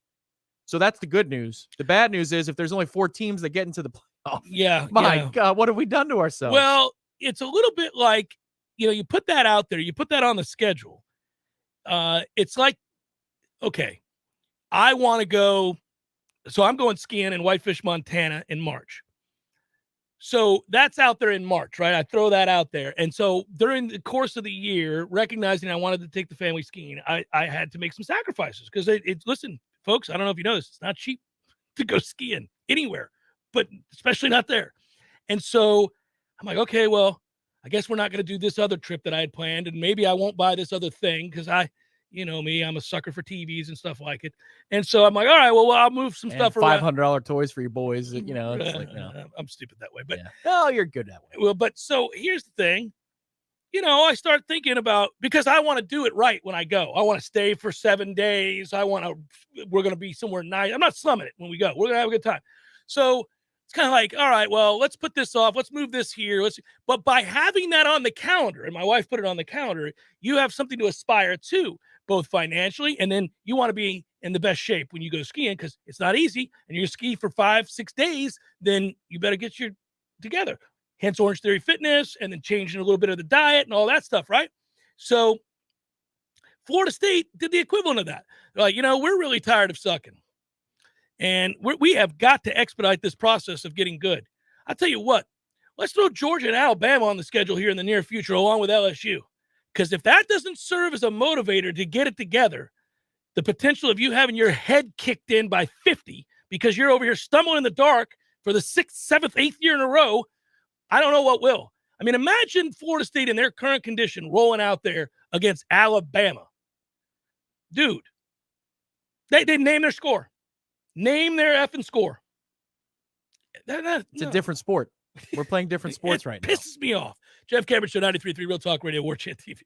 So that's the good news. The bad news is if there's only 4 teams that get into the playoff. Yeah. My God, what have we done to ourselves? Well, it's a little bit like, you put that out there, you put that on the schedule. It's like, okay, I want to go. So I'm going skiing in Whitefish, Montana in March. So that's out there in March, right? I throw that out there. And so during the course of the year, recognizing I wanted to take the family skiing, I had to make some sacrifices because listen, folks, I don't know if you know this, it's not cheap to go skiing anywhere, but especially not there. And so I'm like, okay, well, I guess we're not going to do this other trip that I had planned. And maybe I won't buy this other thing because you know me, I'm a sucker for TVs and stuff like it. And so I'm like, all right, well, I'll move some stuff around. $500 toys for your boys. It's like, no. I'm stupid that way, but no, you're good that way. Well, but so here's the thing, I start thinking about, because I want to do it right when I go. I want to stay for 7 days. We're going to be somewhere nice. I'm not slumming it when we go. We're going to have a good time. So it's kind of like, all right, well, let's put this off. Let's move this here. But by having that on the calendar, and my wife put it on the calendar, you have something to aspire to, both financially, and then you want to be in the best shape when you go skiing because it's not easy. And you ski for 5-6 days, then you better get your together. Hence Orange Theory Fitness, and then changing a little bit of the diet and all that stuff, right? So Florida State did the equivalent of that. They're like, we're really tired of sucking. And we have got to expedite this process of getting good. I'll tell you what, let's throw Georgia and Alabama on the schedule here in the near future, along with LSU. Because if that doesn't serve as a motivator to get it together, the potential of you having your head kicked in by 50 because you're over here stumbling in the dark for the 6th, 7th, 8th year in a row, I don't know what will. I mean, imagine Florida State in their current condition rolling out there against Alabama. Dude, they name their score. Name their effing score. It's a different sport. We're playing different sports right now. Pisses me off. Jeff Cameron Show, 93.3 Real Talk Radio, Warchant TV.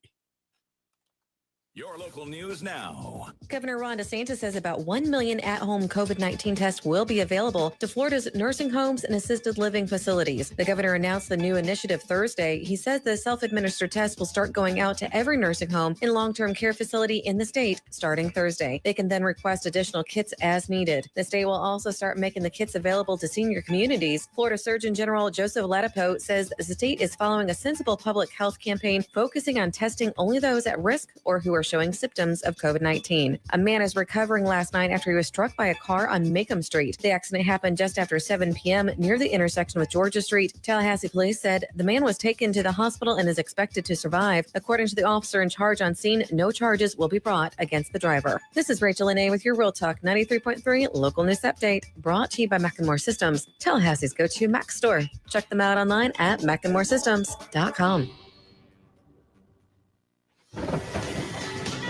Your local news now. Governor Ron DeSantis says about 1 million at-home COVID-19 tests will be available to Florida's nursing homes and assisted living facilities. The governor announced the new initiative Thursday. He says the self-administered tests will start going out to every nursing home and long-term care facility in the state starting Thursday. They can then request additional kits as needed. The state will also start making the kits available to senior communities. Florida Surgeon General Joseph Ladapo says the state is following a sensible public health campaign focusing on testing only those at risk or who are showing symptoms of COVID-19. A man is recovering last night after he was struck by a car on Macomb Street. The accident happened just after 7 p.m. near the intersection with Georgia Street. Tallahassee police said the man was taken to the hospital and is expected to survive. According to the officer in charge on scene, no charges will be brought against the driver. This is Rachel Lene with your Real Talk 93.3 local news update, brought to you by McKenzie Systems, Tallahassee's go-to Mac store. Check them out online at McKenzie.com.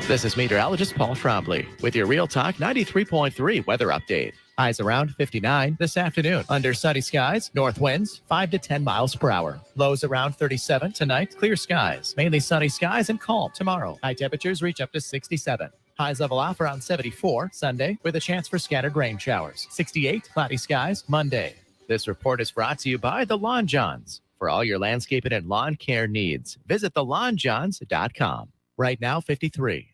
This is meteorologist Paul Trombley with your Real Talk 93.3 weather update. Highs around 59 this afternoon. Under sunny skies, north winds 5 to 10 miles per hour. Lows around 37 tonight. Clear skies, mainly sunny skies and calm tomorrow. High temperatures reach up to 67. Highs level off around 74 Sunday with a chance for scattered rain showers. 68 cloudy skies Monday. This report is brought to you by the Lawn Johns. For all your landscaping and lawn care needs, visit thelawnjohns.com. Right now, 53.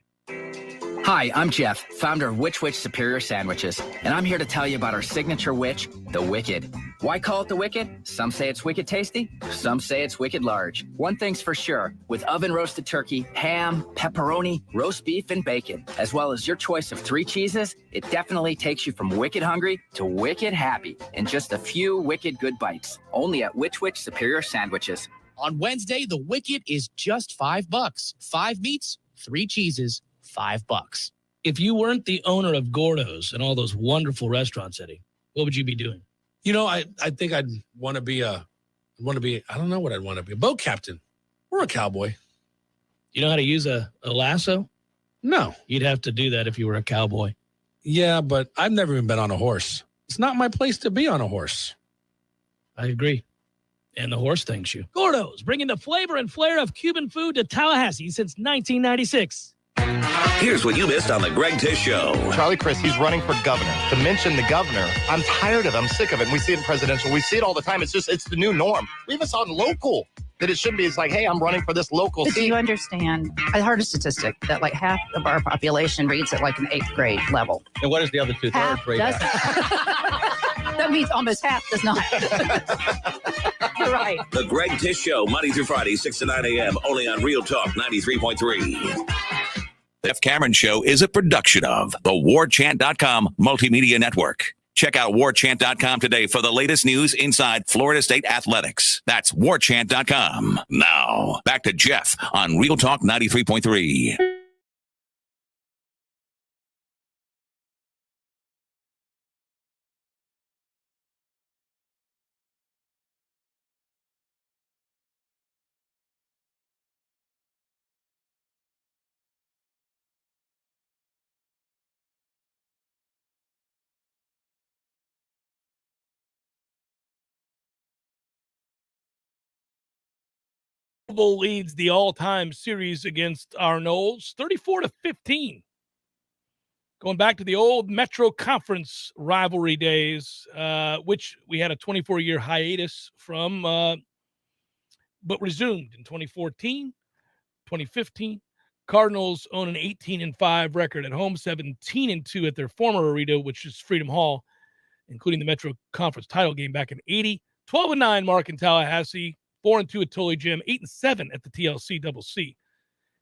Hi, I'm Jeff, founder of Which Superior Sandwiches, and I'm here to tell you about our signature witch, the Wicked. Why call it the Wicked? Some say it's wicked tasty, some say it's wicked large. One thing's for sure, with oven-roasted turkey, ham, pepperoni, roast beef, and bacon, as well as your choice of 3 cheeses, it definitely takes you from wicked hungry to wicked happy in just a few wicked good bites, only at Which Superior Sandwiches. On Wednesday, the Wicked is just $5. 5 meats, 3 cheeses, $5. If you weren't the owner of Gordo's and all those wonderful restaurants, Eddie, what would you be doing? I think I'd want to be I don't know what I'd want to be, a boat captain or a cowboy. You know how to use a lasso? No. You'd have to do that if you were a cowboy. Yeah, but I've never even been on a horse. It's not my place to be on a horse. I agree. And the horse thanks you. Gordo's, bringing the flavor and flair of Cuban food to Tallahassee since 1996. Here's what you missed on the Greg Tish Show. Charlie Crist, he's running for governor. To mention the governor, I'm tired of it. I'm sick of it. And we see it in presidential. We see it all the time. It's the new norm. Leave us on local. that it should be. It's like, hey, I'm running for this local But do seat. you understand? I heard a statistic that like half of our population reads at like an 8th grade level. And what is the other 2/3 Half rate doesn't. at? That means almost half does not. You're right. The Greg Tish Show, Monday through Friday, 6 to 9 a.m., only on Real Talk 93.3. The Jeff Cameron Show is a production of the Warchant.com Multimedia Network. Check out Warchant.com today for the latest news inside Florida State athletics. That's Warchant.com. Now, back to Jeff on Real Talk 93.3. Louisville leads the all-time series against our Noles, 34-15. Going back to the old Metro Conference rivalry days, which we had a 24-year hiatus from, but resumed in 2014, 2015. Cardinals own an 18-5 record at home, 17-2 at their former arena, which is Freedom Hall, including the Metro Conference title game back in 80. 12-9 mark in Tallahassee, 4-2 at Tully Gym, 8-7 at the TLC Double C.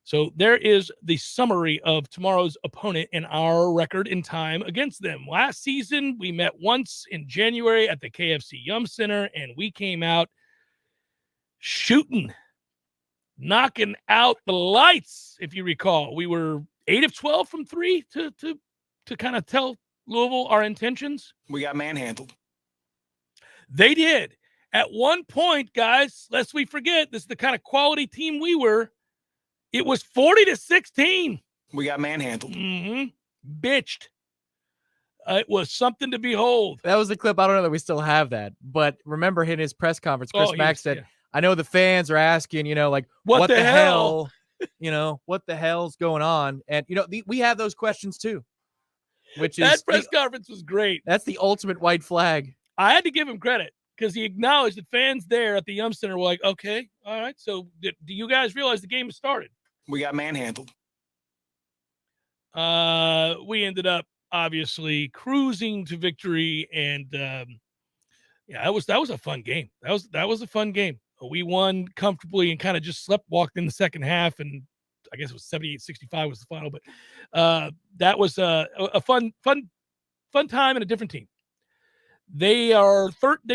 So there is the summary of tomorrow's opponent and our record in time against them. Last season, we met once in January at the KFC Yum Center, and we came out shooting, knocking out the lights, if you recall. We were 8 of 12 from 3 to kind of tell Louisville our intentions. We got manhandled. They did. At one point, guys, lest we forget, this is the kind of quality team we were. It was 40-16. We got manhandled. Bitched. It was something to behold. That was the clip. I don't know that we still have that, but remember in his press conference, Chris Mack said, I know the fans are asking, like, what the hell? What the hell's going on? And, we have those questions too, which is that press conference was great. That's the ultimate white flag. I had to give him credit because he acknowledged that fans there at the Yum Center were like, okay, all right. So do you guys realize the game has started? We got manhandled. We ended up obviously cruising to victory, and that was a fun game. That was a fun game. We won comfortably and kind of just walked in the second half, and I guess it was 78-65 was the final. But that was a fun time and a different team. They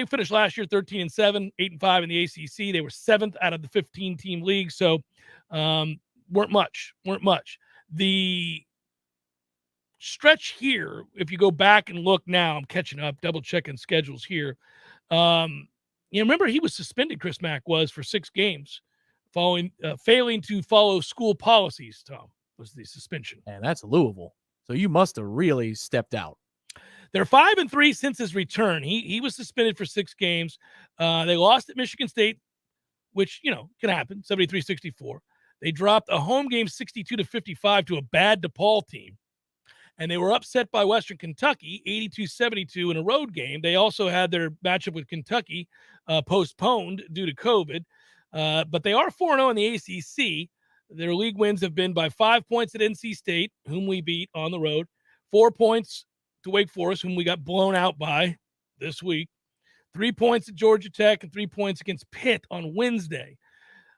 finished last year 13-7, 8-5 in the ACC. They were 7th out of the 15-team league, so weren't much. The stretch here, if you go back and look now, I'm catching up, double checking schedules here. Remember he was suspended, Chris Mack was, for 6 games, failing to follow school policies. Tom, was the suspension. And that's Louisville. So you must have really stepped out. They're 5-3 since his return. He was suspended for 6 games. They lost at Michigan State, which, can happen, 73-64. They dropped a home game 62-55 to a bad DePaul team. And they were upset by Western Kentucky, 82-72 in a road game. They also had their matchup with Kentucky postponed due to COVID. But they are 4-0 in the ACC. Their league wins have been by 5 points at NC State, whom we beat on the road, 4 points to Wake Forest, whom we got blown out by this week, 3 points at Georgia Tech, and 3 points against Pitt on Wednesday.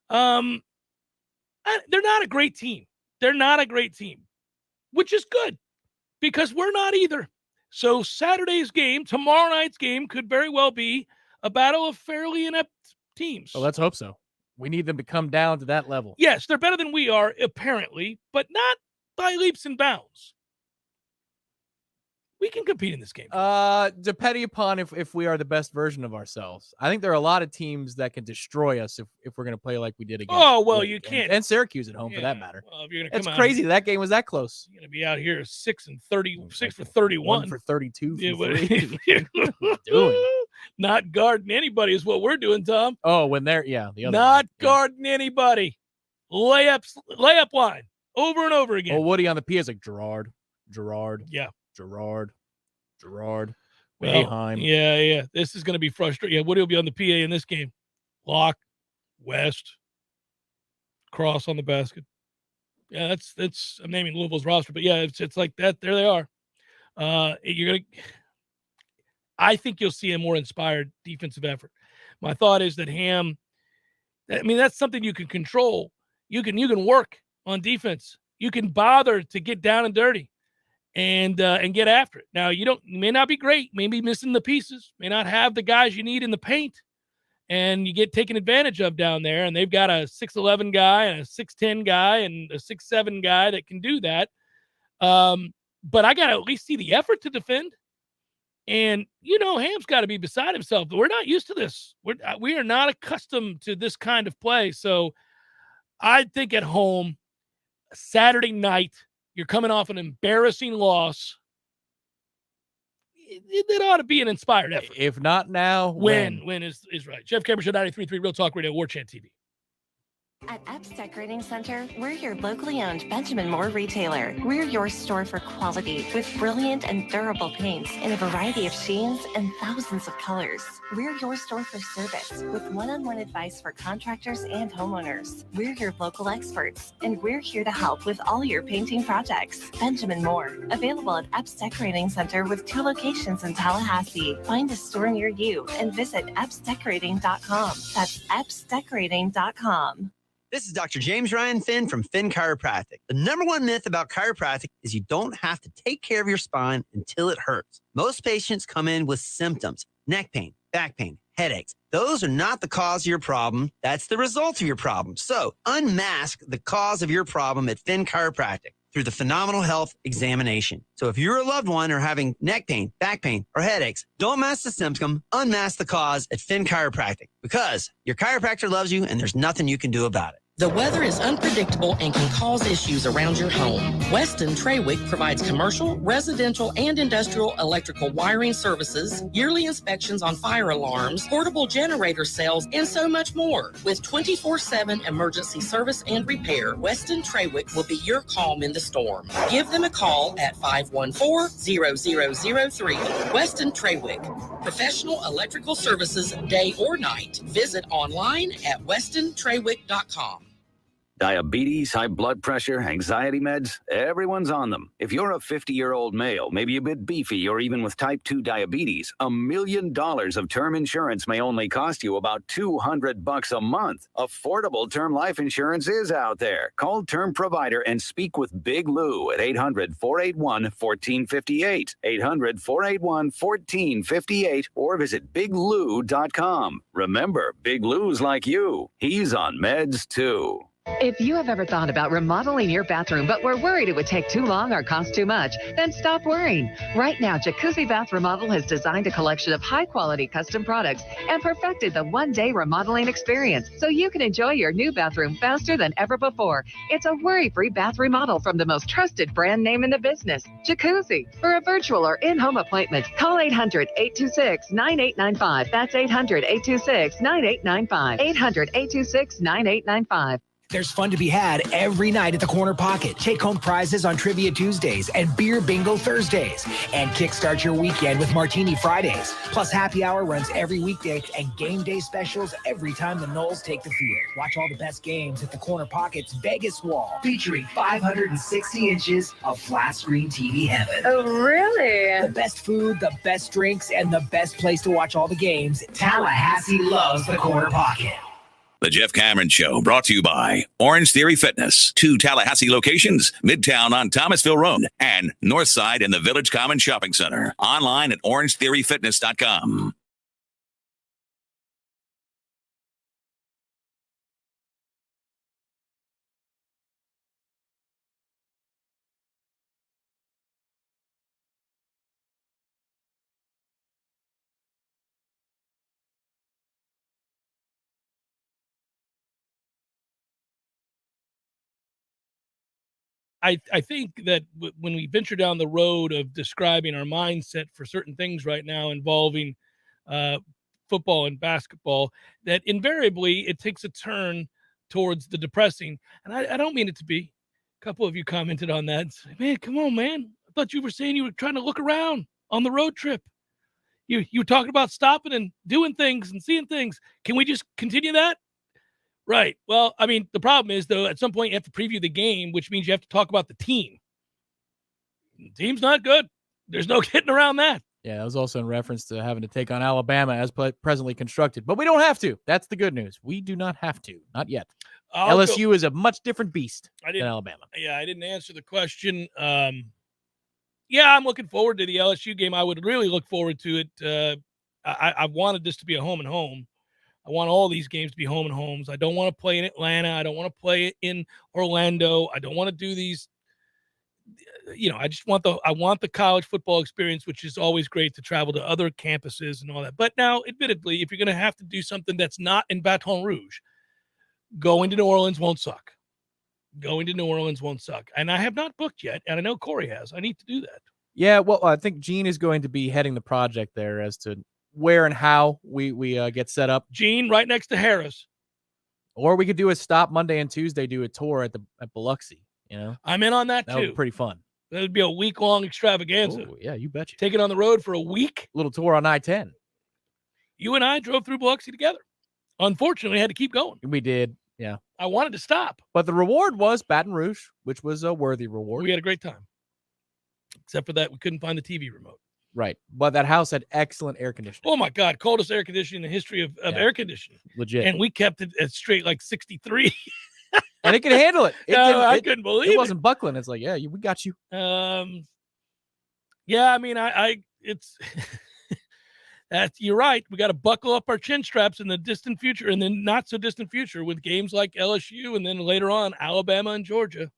They're not a great team. Which is good because we're not either. So Saturday's game, tomorrow night's game, could very well be a battle of fairly inept teams. Well, let's hope so. We need them to come down to that level. Yes, they're better than we are, apparently, but not by leaps and bounds. We can compete in this game. Depending upon if we are the best version of ourselves. I think there are a lot of teams that can destroy us if we're going to play like we did again. Oh, well, you can't. And Syracuse at home, for that matter. Well, if you're gonna it's come crazy that game was that close. You're going to be out here 6 for 31. 1 for 32 Yeah, from what three. doing? Not guarding anybody is what we're doing, Tom. Oh, when they're, the other Not guarding anybody. Layup line over and over again. Oh, Woody on the P is like Gerard. Yeah. Gerard. Well, Boeheim. Yeah. This is going to be frustrating. Yeah, Woody will be on the PA in this game. Lock. West, cross on the basket. Yeah, that's I'm naming Louisville's roster, but yeah, it's like that. There they are. I think you'll see a more inspired defensive effort. My thought is that Ham, I mean, that's something you can control. You can work on defense. You can bother to get down and dirty and get after it. Now, you may not be great, may be missing the pieces, may not have the guys you need in the paint, and you get taken advantage of down there, and they've got a 6'11 guy and a 6'10 guy and a 6'7 guy that can do that. But I got to at least see the effort to defend. And, Ham's got to be beside himself. We're not used to this. We are not accustomed to this kind of play. So I think at home, Saturday night, you're coming off an embarrassing loss. It ought to be an inspired effort. If not now, when is right. Jeff Cameron Show 93.3 Real Talk Radio, Warchant TV. At Epps Decorating Center, we're your locally owned Benjamin Moore retailer. We're your store for quality with brilliant and durable paints in a variety of sheens and thousands of colors. We're your store for service with one-on-one advice for contractors and homeowners. We're your local experts, and we're here to help with all your painting projects. Benjamin Moore, available at Epps Decorating Center with 2 locations in Tallahassee. Find a store near you and visit EppsDecorating.com. That's EppsDecorating.com. This is Dr. James Ryan Finn from Finn Chiropractic. The number one myth about chiropractic is you don't have to take care of your spine until it hurts. Most patients come in with symptoms, neck pain, back pain, headaches. Those are not the cause of your problem. That's the result of your problem. So unmask the cause of your problem at Finn Chiropractic through the Phenomenal Health Examination. So if you're a loved one or having neck pain, back pain, or headaches, don't mask the symptom, unmask the cause at Finn Chiropractic, because your chiropractor loves you and there's nothing you can do about it. The weather is unpredictable and can cause issues around your home. Weston Trawick provides commercial, residential, and industrial electrical wiring services, yearly inspections on fire alarms, portable generator sales, and so much more. With 24/7 emergency service and repair, Weston Trawick will be your calm in the storm. Give them a call at 514-0003. Weston Trawick. Professional electrical services day or night. Visit online at westontrawick.com. Diabetes, high blood pressure, anxiety meds, everyone's on them. If you're a 50-year-old male, maybe a bit beefy, or even with type 2 diabetes, $1 million of term insurance may only cost you about $200 a month. Affordable term life insurance is out there. Call Term Provider and speak with Big Lou at 800-481-1458, 800-481-1458, or visit biglou.com. Remember, Big Lou's like you. He's on meds too. If you have ever thought about remodeling your bathroom but were worried it would take too long or cost too much, then stop worrying. Right now, Jacuzzi Bath Remodel has designed a collection of high-quality custom products and perfected the one-day remodeling experience so you can enjoy your new bathroom faster than ever before. It's a worry-free bath remodel from the most trusted brand name in the business, Jacuzzi. For a virtual or in-home appointment, call 800-826-9895. That's 800-826-9895. 800-826-9895. There's fun to be had every night at the Corner Pocket. Take home prizes on Trivia Tuesdays and Beer Bingo Thursdays. And kickstart your weekend with Martini Fridays. Plus, happy hour runs every weekday and game day specials every time the Noles take the field. Watch all the best games at the Corner Pocket's Vegas Wall, featuring 560 inches of flat screen TV heaven. Oh, really? The best food, the best drinks, and the best place to watch all the games. Tallahassee loves the Corner Pocket. The Jeff Cameron Show, brought to you by Orange Theory Fitness. 2 Tallahassee locations, Midtown on Thomasville Road and Northside in the Village Common Shopping Center. Online at orangetheoryfitness.com. I think that when we venture down the road of describing our mindset for certain things right now involving football and basketball, that invariably it takes a turn towards the depressing. And I don't mean it to be. A couple of you commented on that. Man, come on, man. I thought you were saying you were trying to look around on the road trip. You were talking about stopping and doing things and seeing things. Can we just continue that? Right. Well, I mean, the problem is, though, at some point you have to preview the game, which means you have to talk about the team. The team's not good. There's no getting around that. Yeah, that was also in reference to having to take on Alabama as presently constructed. But we don't have to. That's the good news. We do not have to. Not yet. LSU is a much different beast than Alabama. Yeah, I didn't answer the question. Yeah, I'm looking forward to the LSU game. I would really look forward to it. I wanted this to be a home and home. I want all these games to be home and homes. I don't want to play in Atlanta. I don't want to play in Orlando. I don't want to do these. I just want the college football experience, which is always great to travel to other campuses and all that. But now, admittedly, if you're going to have to do something that's not in Baton Rouge, going to New Orleans won't suck. And I have not booked yet, and I know Corey has. I need to do that. Yeah, well, I think Gene is going to be heading the project there as to where and how we get set up. Gene, right next to Harris. Or we could do a stop Monday and Tuesday, do a tour at Biloxi. I'm in on that too. That would be pretty fun. That would be a week-long extravaganza. Ooh, yeah, you betcha. Take it on the road for a week. Little tour on I-10. You and I drove through Biloxi together. Unfortunately, I had to keep going. We did, yeah. I wanted to stop. But the reward was Baton Rouge, which was a worthy reward. We had a great time. Except for that, we couldn't find the TV remote. Right. But that house had excellent air conditioning. Oh, my God. Coldest air conditioning in the history of air conditioning. Legit. And we kept it at straight like 63. And it can handle it. I couldn't believe it. It wasn't buckling. It's like, yeah, we got you. Yeah, I mean, it's you're right. We got to buckle up our chin straps in the distant future and then not so distant future with games like LSU and then later on Alabama and Georgia.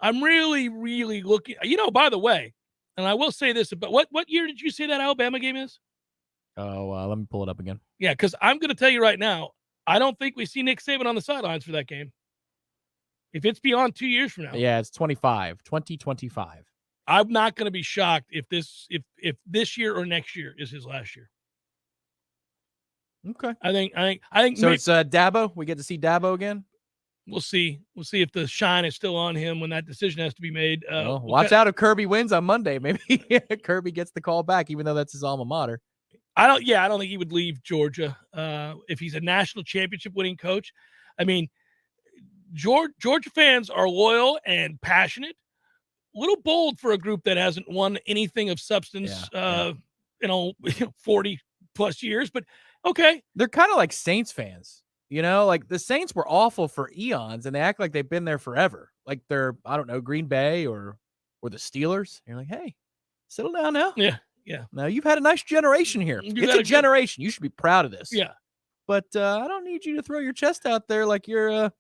I'm really, really looking. By the way, and I will say this about what year did you say that Alabama game is? Oh, let me pull it up again. Yeah, because I'm going to tell you right now, I don't think we see Nick Saban on the sidelines for that game. If it's beyond 2 years from now. Yeah, it's 2025. I'm not going to be shocked if this year or next year is his last year. Okay. I think so. It's Dabo. We get to see Dabo again. We'll see. We'll see if the shine is still on him when that decision has to be made. Watch out if Kirby wins on Monday. Maybe Kirby gets the call back, even though that's his alma mater. I don't think he would leave Georgia if he's a national championship winning coach. I mean, Georgia fans are loyal and passionate. A little bold for a group that hasn't won anything of substance, 40 plus years. But okay, they're kind of like Saints fans. Like the Saints were awful for eons, and they act like they've been there forever. Like they're, I don't know, Green Bay or the Steelers. You're like, hey, settle down now. Yeah. Now you've had a nice generation here. It's a generation. You should be proud of this. Yeah. But I don't need you to throw your chest out there like you're,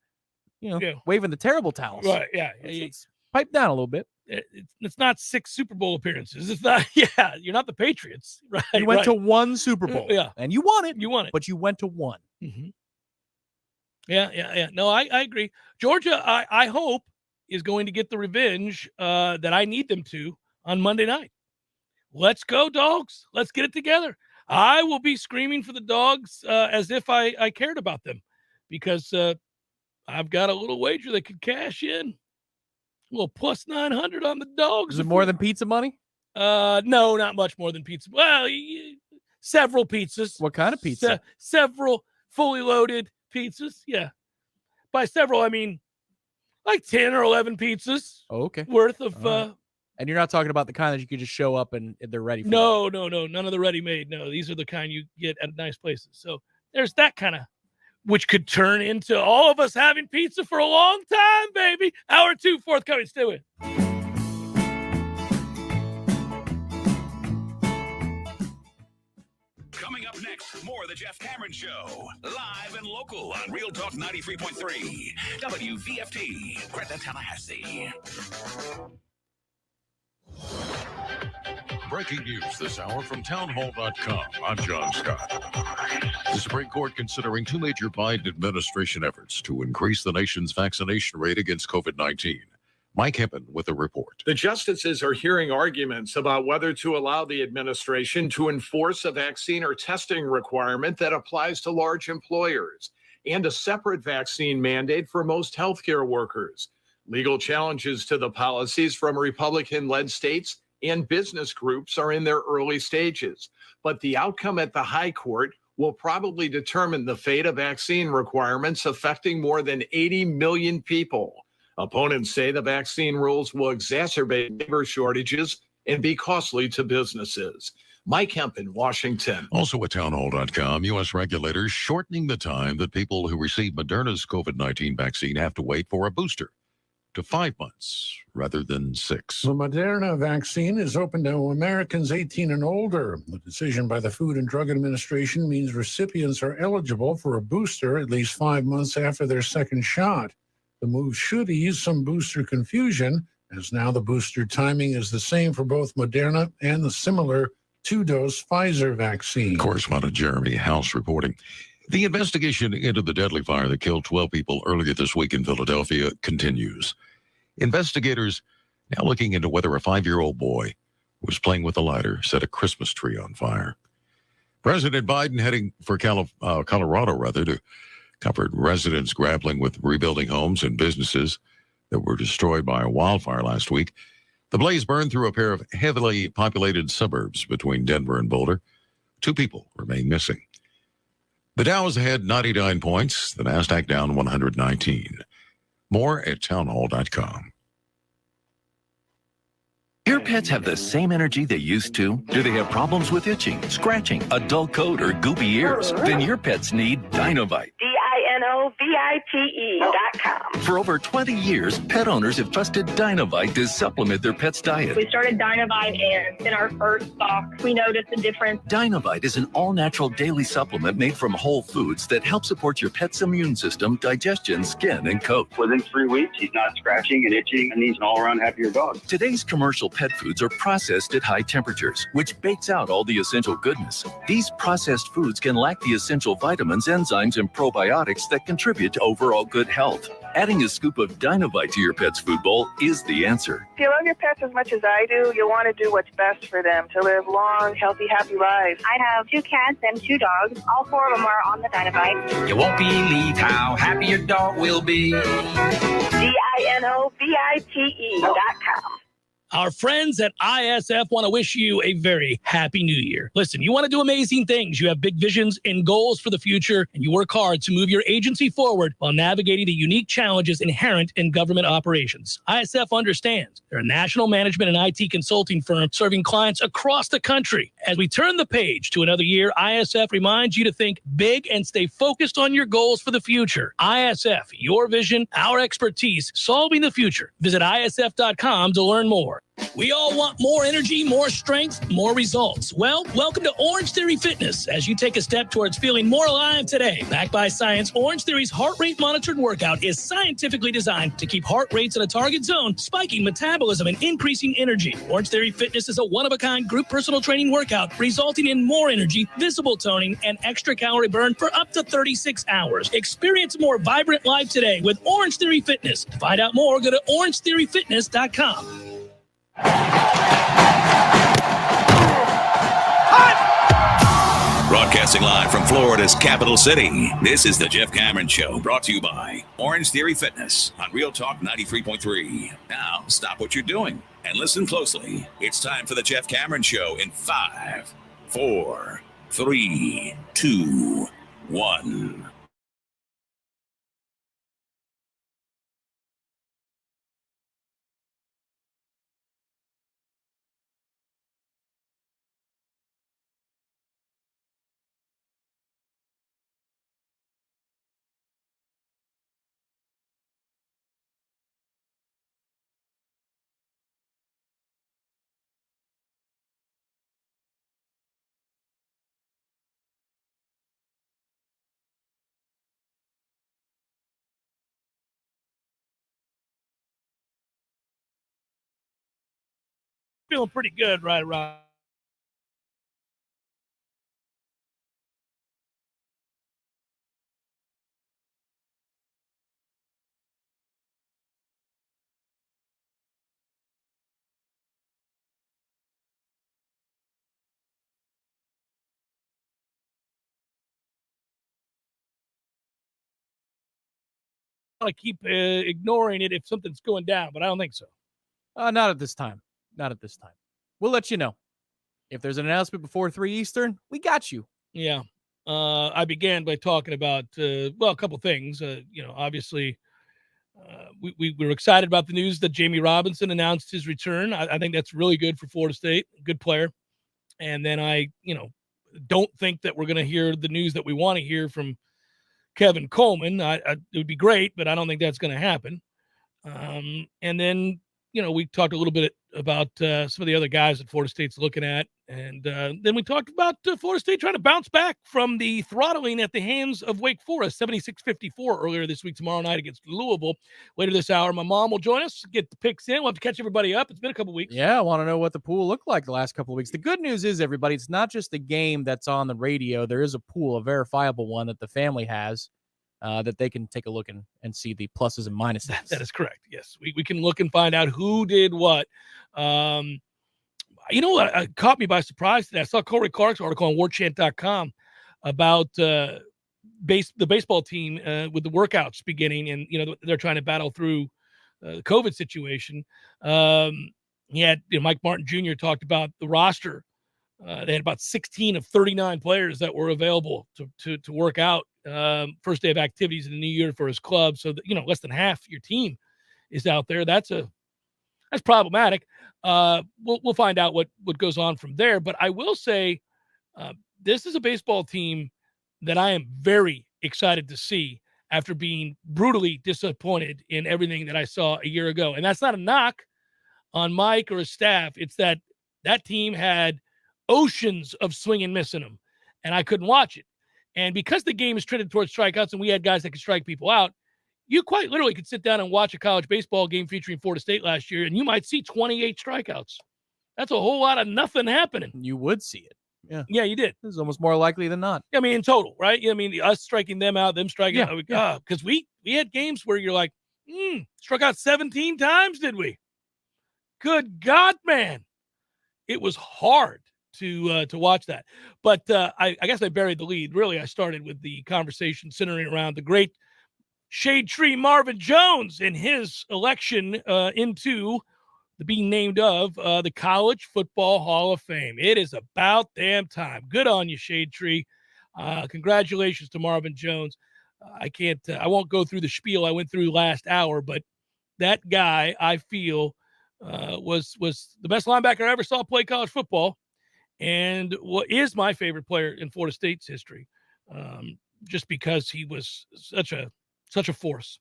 waving the terrible towels. Right. Yeah. Let's pipe down a little bit. It's not 6 Super Bowl appearances. It's not. Yeah. You're not the Patriots. Right. You went to 1 Super Bowl. Yeah. And you won it. But you went to 1. Mm-hmm. Yeah. No, I agree. Georgia, I hope, is going to get the revenge that I need them to on Monday night. Let's go, dogs. Let's get it together. I will be screaming for the dogs as if I cared about them because I've got a little wager that could cash in. A little plus 900 on the dogs. Is it more than pizza money? No, not much more than pizza. Well, several pizzas. What kind of pizza? Several fully loaded pizzas. Yeah. By several, I mean like 10 or 11 pizzas. Oh, okay. Worth of and you're not talking about the kind that you could just show up and they're ready for. No. None of the ready-made. No, these are the kind you get at nice places. So there's that kind of, which could turn into all of us having pizza for a long time, baby. Hour 2 forthcoming. Stay with. Coming up next, more of the Jeff Cameron Show. Live and local on Real Talk 93.3. WVFT, Greta, Tallahassee. Breaking news this hour from townhall.com. I'm John Scott. The Supreme Court considering 2 major Biden administration efforts to increase the nation's vaccination rate against COVID-19. Mike Hempen with a report. The justices are hearing arguments about whether to allow the administration to enforce a vaccine or testing requirement that applies to large employers and a separate vaccine mandate for most healthcare workers. Legal challenges to the policies from Republican-led states and business groups are in their early stages, but the outcome at the high court will probably determine the fate of vaccine requirements affecting more than 80 million people. Opponents say the vaccine rules will exacerbate labor shortages and be costly to businesses. Mike Hemp in Washington. Also at townhall.com, U.S. regulators shortening the time that people who receive Moderna's COVID-19 vaccine have to wait for a booster to 5 months rather than 6. The Moderna vaccine is open to Americans 18 and older. The decision by the Food and Drug Administration means recipients are eligible for a booster at least 5 months after their second shot. The move should ease some booster confusion, as now the booster timing is the same for both Moderna and the similar 2-dose Pfizer vaccine. Correspondent Jeremy House reporting. The investigation into the deadly fire that killed 12 people earlier this week in Philadelphia continues. Investigators now looking into whether a 5-year-old boy who was playing with a lighter set a Christmas tree on fire. President Biden heading for Colorado to comfort residents grappling with rebuilding homes and businesses that were destroyed by a wildfire last week. The blaze burned through a pair of heavily populated suburbs between Denver and Boulder. 2 people remain missing. The Dow is ahead 99 points, the NASDAQ down 119. More at townhall.com. Your pets have the same energy they used to? Do they have problems with itching, scratching, a dull coat, or goopy ears? Then your pets need Dinovite. DINOVITE.com. For over 20 years, pet owners have trusted Dinovite to supplement their pet's diet. We started Dinovite, and in our first stock, we noticed a difference. Dinovite is an all-natural daily supplement made from whole foods that help support your pet's immune system, digestion, skin, and coat. Within 3 weeks, he's not scratching and itching, and he's an all-around happier dog. Today's commercial pet foods are processed at high temperatures, which bakes out all the essential goodness. These processed foods can lack the essential vitamins, enzymes, and probiotics that contribute to overall good health. Adding a scoop of Dinovite to your pet's food bowl is the answer. If you love your pets as much as I do, you'll want to do what's best for them to live long, healthy, happy lives. I have 2 cats and 2 dogs. All 4 of them are on the Dinovite. You won't believe how happy your dog will be. DINOVITE.com. Our friends at ISF want to wish you a very happy new year. Listen, you want to do amazing things. You have big visions and goals for the future, and you work hard to move your agency forward while navigating the unique challenges inherent in government operations. ISF understands. They're a national management and IT consulting firm serving clients across the country. As we turn the page to another year, ISF reminds you to think big and stay focused on your goals for the future. ISF, your vision, our expertise, solving the future. Visit ISF.com to learn more. We all want more energy, more strength, more results. Well, welcome to Orange Theory Fitness as you take a step towards feeling more alive today. Backed by science, Orange Theory's heart rate monitored workout is scientifically designed to keep heart rates in a target zone, spiking metabolism and increasing energy. Orange Theory Fitness is a one-of-a-kind group personal training workout resulting in more energy, visible toning, and extra calorie burn for up to 36 hours. Experience a more vibrant life today with Orange Theory Fitness. To find out more, go to orangetheoryfitness.com. Broadcasting live from Florida's capital city, this is the Jeff Cameron Show, brought to you by Orange Theory Fitness on Real Talk 93.3. Now, stop what you're doing and listen closely. It's time for the Jeff Cameron Show in 5, 4, 3, 2, 1. Feeling pretty good right around. I keep ignoring it if something's going down, but I don't think so. Not at this time. Not at this time. We'll let you know. If there's an announcement before 3 Eastern, we got you. Yeah. I began by talking about, a couple things. Obviously, we were excited about the news that Jammie Robinson announced his return. I think that's really good for Florida State. Good player. And then I don't think that we're going to hear the news that we want to hear from Kevin Coleman. It would be great, but I don't think that's going to happen. And then, we talked a little bit about some of the other guys that Florida State's looking at. And then we talked about Florida State trying to bounce back from the throttling at the hands of Wake Forest, 76-54 earlier this week, tomorrow night against Louisville. Later this hour, my mom will join us, get the picks in. We'll have to catch everybody up. It's been a couple weeks. Yeah, I want to know what the pool looked like the last couple of weeks. The good news is, everybody, it's not just the game that's on the radio. There is a pool, a verifiable one that the family has. That they can take a look and see the pluses and minuses. That is correct. Yes, we can look and find out who did what. What caught me by surprise today? I saw Corey Clark's article on Warchant.com about the baseball team with the workouts beginning, and they're trying to battle through the COVID situation. He had Mike Martin Jr. talked about the roster. They had about 16 of 39 players that were available to work out. First day of activities in the new year for his club. So that, less than half your team is out there. That's problematic. We'll find out what goes on from there. But I will say this is a baseball team that I am very excited to see after being brutally disappointed in everything that I saw a year ago. And that's not a knock on Mike or his staff. It's that team had oceans of swing and miss in them, and I couldn't watch it. And because the game is trended towards strikeouts and we had guys that could strike people out, you quite literally could sit down and watch a college baseball game featuring Florida State last year, and you might see 28 strikeouts. That's a whole lot of nothing happening. You would see it. Yeah. Yeah, you did. This is almost more likely than not. I mean, in total, right? I mean, us striking them out, them striking out. Because we had games where you're like, struck out 17 times, did we? Good God, man. It was hard to watch that. But I guess I buried the lead. Really, I started with the conversation centering around the great shade tree Marvin Jones and his election into the being named of the College Football Hall of Fame. It is about damn time. Good on you, shade tree. Congratulations to Marvin Jones. I won't go through the spiel I went through last hour, but that guy, I feel, was the best linebacker I ever saw play college football. And what is my favorite player in Florida State's history, just because he was such a force,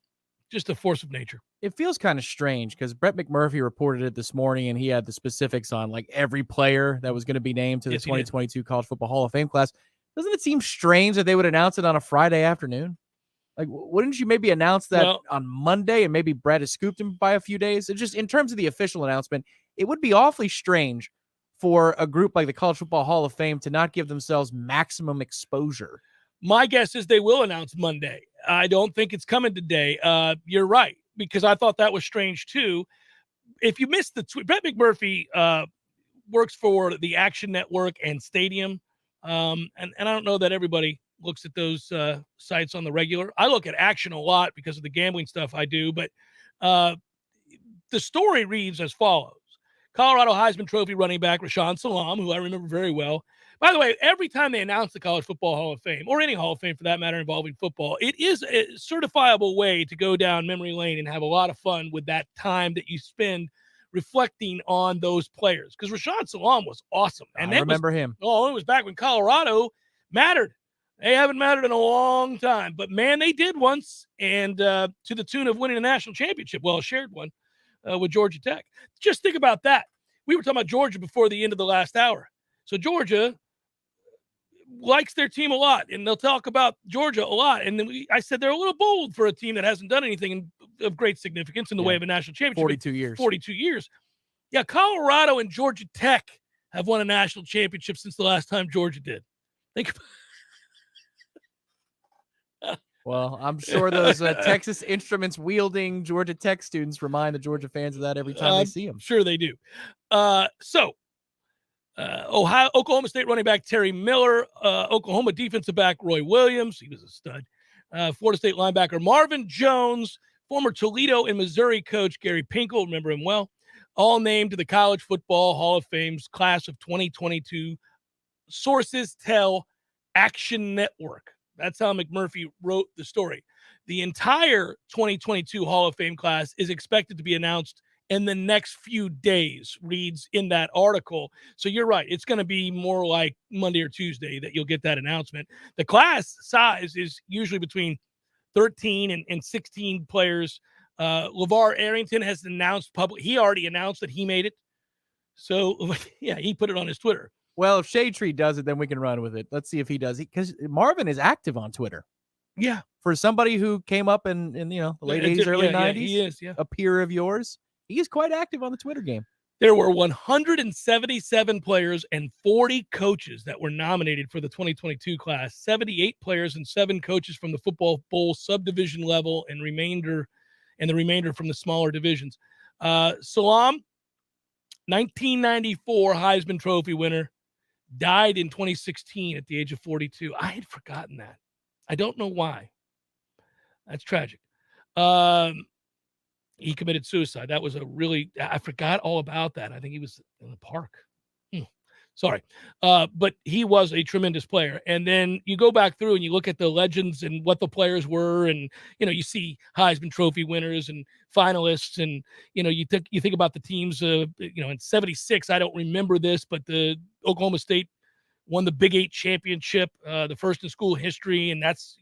just a force of nature. It feels kind of strange because Brett McMurphy reported it this morning, and he had the specifics on like every player that was going to be named to the 2022 College Football Hall of Fame class. Doesn't it seem strange that they would announce it on a Friday afternoon? Like, wouldn't you maybe announce that on Monday, and maybe Brett has scooped him by a few days? It's just in terms of the official announcement, it would be awfully strange for a group like the College Football Hall of Fame to not give themselves maximum exposure. My guess is they will announce Monday. I don't think it's coming today. You're right, because I thought that was strange too. If you missed the tweet, Brett McMurphy works for the Action Network and Stadium. And I don't know that everybody looks at those sites on the regular. I look at Action a lot because of the gambling stuff I do, but the story reads as follows. Colorado Heisman Trophy running back Rashaan Salaam, who I remember very well. By the way, every time they announce the College Football Hall of Fame, or any Hall of Fame for that matter involving football, it is a certifiable way to go down memory lane and have a lot of fun with that time that you spend reflecting on those players. Because Rashaan Salaam was awesome. And I remember him. Oh, it was back when Colorado mattered. They haven't mattered in a long time. But, man, they did once, and to the tune of winning a national championship. Well, a shared one with Georgia Tech. Just think about that. We were talking about Georgia before the end of the last hour. So Georgia likes their team a lot, and they'll talk about Georgia a lot. And then I said they're a little bold for a team that hasn't done anything of great significance in the way of a national championship. 42 years. 42 years. Yeah, Colorado and Georgia Tech have won a national championship since the last time Georgia did. Think about Well, I'm sure those Texas Instruments wielding Georgia Tech students remind the Georgia fans of that every time they see them. Sure they do. Oklahoma State running back Terry Miller, Oklahoma defensive back Roy Williams, he was a stud. Florida State linebacker Marvin Jones, former Toledo and Missouri coach Gary Pinkel, remember him well, all named to the College Football Hall of Fame's class of 2022. Sources tell Action Network. That's how McMurphy wrote the story. The entire 2022 Hall of Fame class is expected to be announced in the next few days, reads in that article. So you're right. It's going to be more like Monday or Tuesday that you'll get that announcement. The class size is usually between 13 and 16 players. LeVar Arrington has announced he already announced that he made it. So, yeah, he put it on his Twitter. Well, if Shade Tree does it, then we can run with it. Let's see if he does it, because Marvin is active on Twitter. Yeah. For somebody who came up in the late 80s, early 90s, he is, a peer of yours, he is quite active on the Twitter game. There were 177 players and 40 coaches that were nominated for the 2022 class, 78 players and 7 coaches from the Football Bowl subdivision level and the remainder from the smaller divisions. Salam, 1994 Heisman Trophy winner, died in 2016 at the age of 42. I had forgotten that. I don't know why. That's tragic. He committed suicide. That was I forgot all about that. I think he was in the park. Sorry. But he was a tremendous player. And then you go back through and you look at the legends and what the players were. And, you see Heisman Trophy winners and finalists. And, you think about the teams, in 76, I don't remember this, but the Oklahoma State won the Big 8 championship, the first in school history. And that's,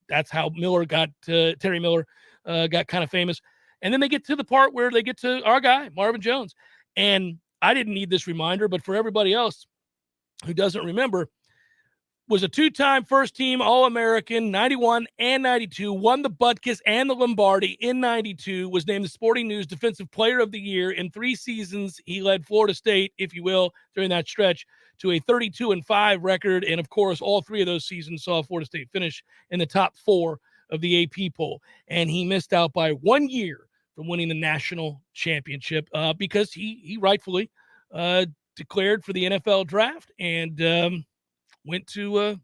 that's how Terry Miller got kind of famous. And then they get to the part where they get to our guy, Marvin Jones. And I didn't need this reminder, but for everybody else who doesn't remember, was a 2-time first-team All-American, 91 and 92, won the Butkus and the Lombardi in 92, was named the Sporting News Defensive Player of the Year. In 3 seasons, he led Florida State, if you will, during that stretch to a 32-5 record. And, of course, all 3 of those seasons saw Florida State finish in the top 4 of the AP poll. And he missed out by 1 year from winning the national championship because he rightfully declared for the NFL draft and went to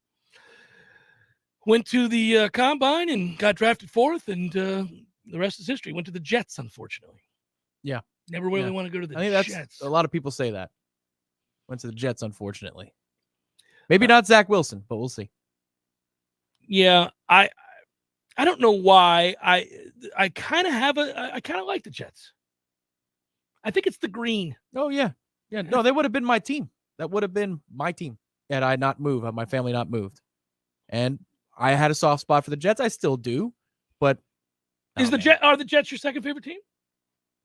the combine and got drafted 4th, and the rest is history. Went to the Jets, unfortunately. Yeah. Never really want to go to the Jets. Jets. A lot of people say that. Went to the Jets, unfortunately. Maybe not Zach Wilson, but we'll see. Yeah, I don't know why. I kind of like the Jets. I think it's the green. Oh, yeah. Yeah. No, they would have been my team. That would have been my team had I not moved, had my family not moved. And I had a soft spot for the Jets. I still do, but are the Jets your second favorite team?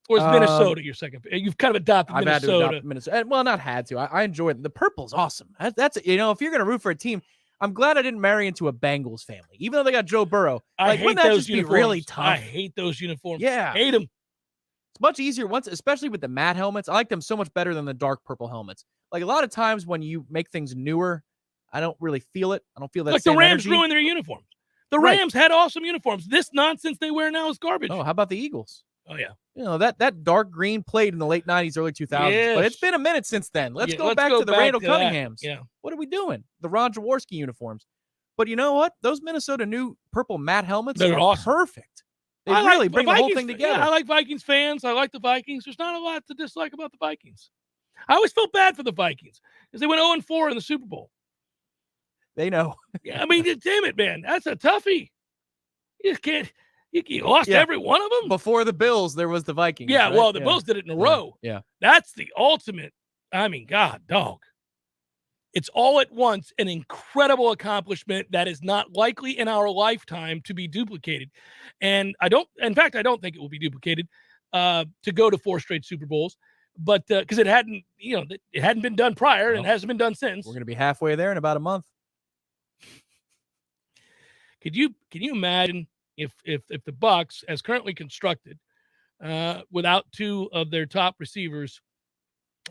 Or is Minnesota your second favorite? You've kind of adopted Minnesota. I've had to adopt Minnesota. Well, not had to. I enjoy it. The purple's awesome. That's if you're going to root for a team, I'm glad I didn't marry into a Bengals family, even though they got Joe Burrow. I hate wouldn't that those just uniforms. Be really tough? I hate those uniforms. Yeah. Hate them. It's much easier once, especially with the matte helmets. I like them so much better than the dark purple helmets. Like a lot of times when you make things newer, I don't really feel it. I don't feel that. Like same the Rams energy. ruined their uniforms. The Rams had awesome uniforms. This nonsense they wear now is garbage. Oh, how about the Eagles? Oh, yeah. That dark green played in the late 90s, early 2000s. Yes. But it's been a minute since then. Let's go back to the Randall Cunninghams. Yeah. What are we doing? The Ron Jaworski uniforms. But you know what? Those Minnesota new purple matte helmets are awesome. Perfect. They really bring the whole thing together. Yeah, I like Vikings fans. I like the Vikings. There's not a lot to dislike about the Vikings. I always felt bad for the Vikings because they went 0-4 in the Super Bowl. They know. Yeah, I mean, damn it, man. That's a toughie. You just can't. You lost every one of them. Before the Bills, there was the Vikings. Yeah, right? well, the Bills did it in a row. Yeah. That's the ultimate. I mean, God, dog. It's all at once an incredible accomplishment that is not likely in our lifetime to be duplicated. And I don't think it will be duplicated to go to 4 straight Super Bowls, but because it hadn't been done prior and hasn't been done since. We're going to be halfway there in about a month. Can you imagine if the Bucs, as currently constructed, without 2 of their top receivers,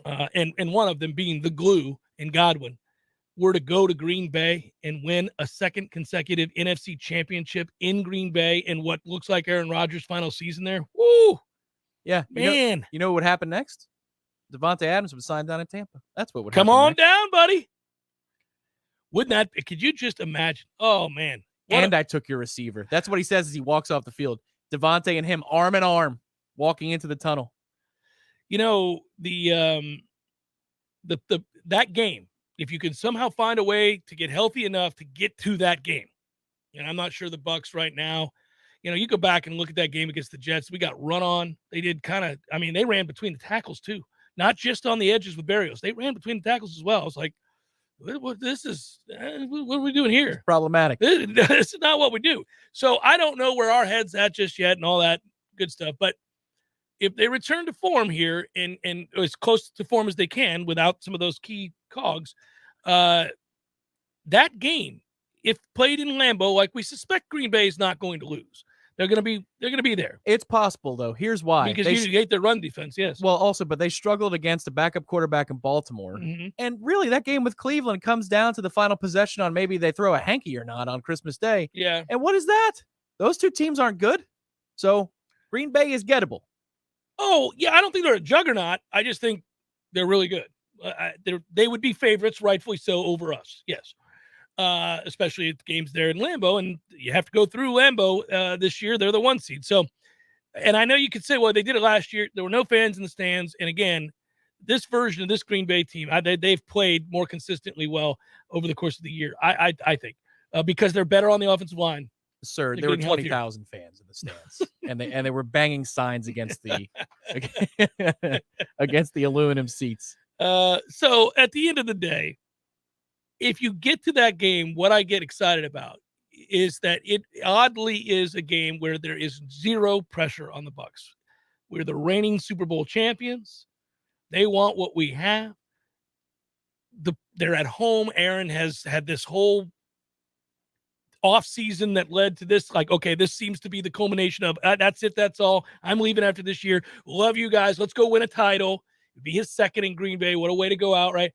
and one of them being the glue in Godwin, were to go to Green Bay and win a second consecutive NFC championship in Green Bay in what looks like Aaron Rodgers' final season there? Woo! Yeah, man. You know what would happen next? Devontae Adams would sign down in Tampa. That's what would come happen on next. down, buddy. Wouldn't that? Could you just imagine? Oh man! I took your receiver. That's what he says as he walks off the field. Devontae and him arm in arm walking into the tunnel. You know that game. if you can somehow find a way to get healthy enough to get to that game, and I'm not sure the Bucs right now, you go back and look at that game against the Jets. We got run on. They did they ran between the tackles too, not just on the edges with Berrios. They ran between the tackles as well. I was like, what are we doing here? It's problematic. This is not what we do. So I don't know where our head's at just yet and all that good stuff. But if they return to form here and as close to form as they can without some of those key cogs, that game, if played in Lambeau, like we suspect Green Bay is not going to lose. They're going to be there. It's possible, though. Here's why. Because you hate their run defense, yes. Well, also, but they struggled against a backup quarterback in Baltimore. Mm-hmm. And really, that game with Cleveland comes down to the final possession on maybe they throw a hanky or not on Christmas Day. Yeah. And what is that? Those two teams aren't good. So Green Bay is gettable. Oh, yeah, I don't think they're a juggernaut. I just think they're really good. They would be favorites, rightfully so, over us, yes. Especially at the games there in Lambeau, and you have to go through Lambeau this year. They're the 1 seed. So, and I know you could say, well, they did it last year. There were no fans in the stands. And again, this version of this Green Bay team, they've played more consistently well over the course of the year, I think, because they're better on the offensive line. Sir, there were 20,000 fans in the stands, and they were banging signs against the against the aluminum seats. So at the end of the day, if you get to that game, what I get excited about is that it oddly is a game where there is zero pressure on the Bucs. We're the reigning Super Bowl champions. They want what we have. They're at home. Aaron has had this whole off season that led to this, like, okay, this seems to be the culmination of that's it. That's all. I'm leaving after this year. Love you guys. Let's go win a title. It'd be his second in Green Bay. What a way to go out, right?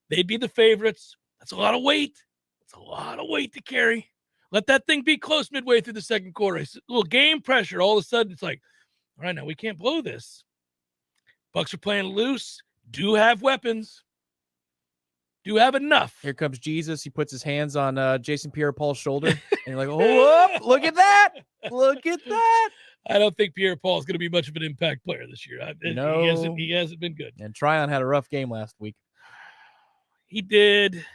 They'd be the favorites. That's a lot of weight. It's a lot of weight to carry. Let that thing be close midway through the second quarter. It's a little game pressure. All of a sudden, it's like, all right, now we can't blow this. Bucs are playing loose. Do have weapons. Do have enough. Here comes Jesus. He puts his hands on Jason Pierre-Paul's shoulder. And you're like, oh, look at that. Look at that. I don't think Pierre-Paul is going to be much of an impact player this year. No. He hasn't been good. And Tryon had a rough game last week. He did.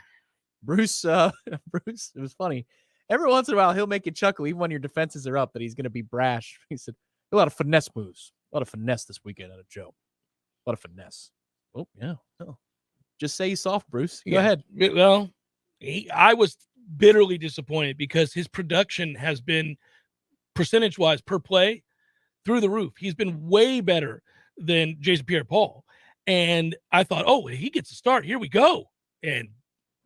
Bruce, it was funny. Every once in a while, he'll make you chuckle, even when your defenses are up, that he's going to be brash. He said, a lot of finesse moves. A lot of finesse this weekend out of Joe. A lot of finesse. Oh, yeah. Oh. Just say he's soft, Bruce. Go ahead. Well, I was bitterly disappointed because his production has been, percentage-wise, per play, through the roof. He's been way better than Jason Pierre-Paul. And I thought, oh, he gets a start. Here we go. And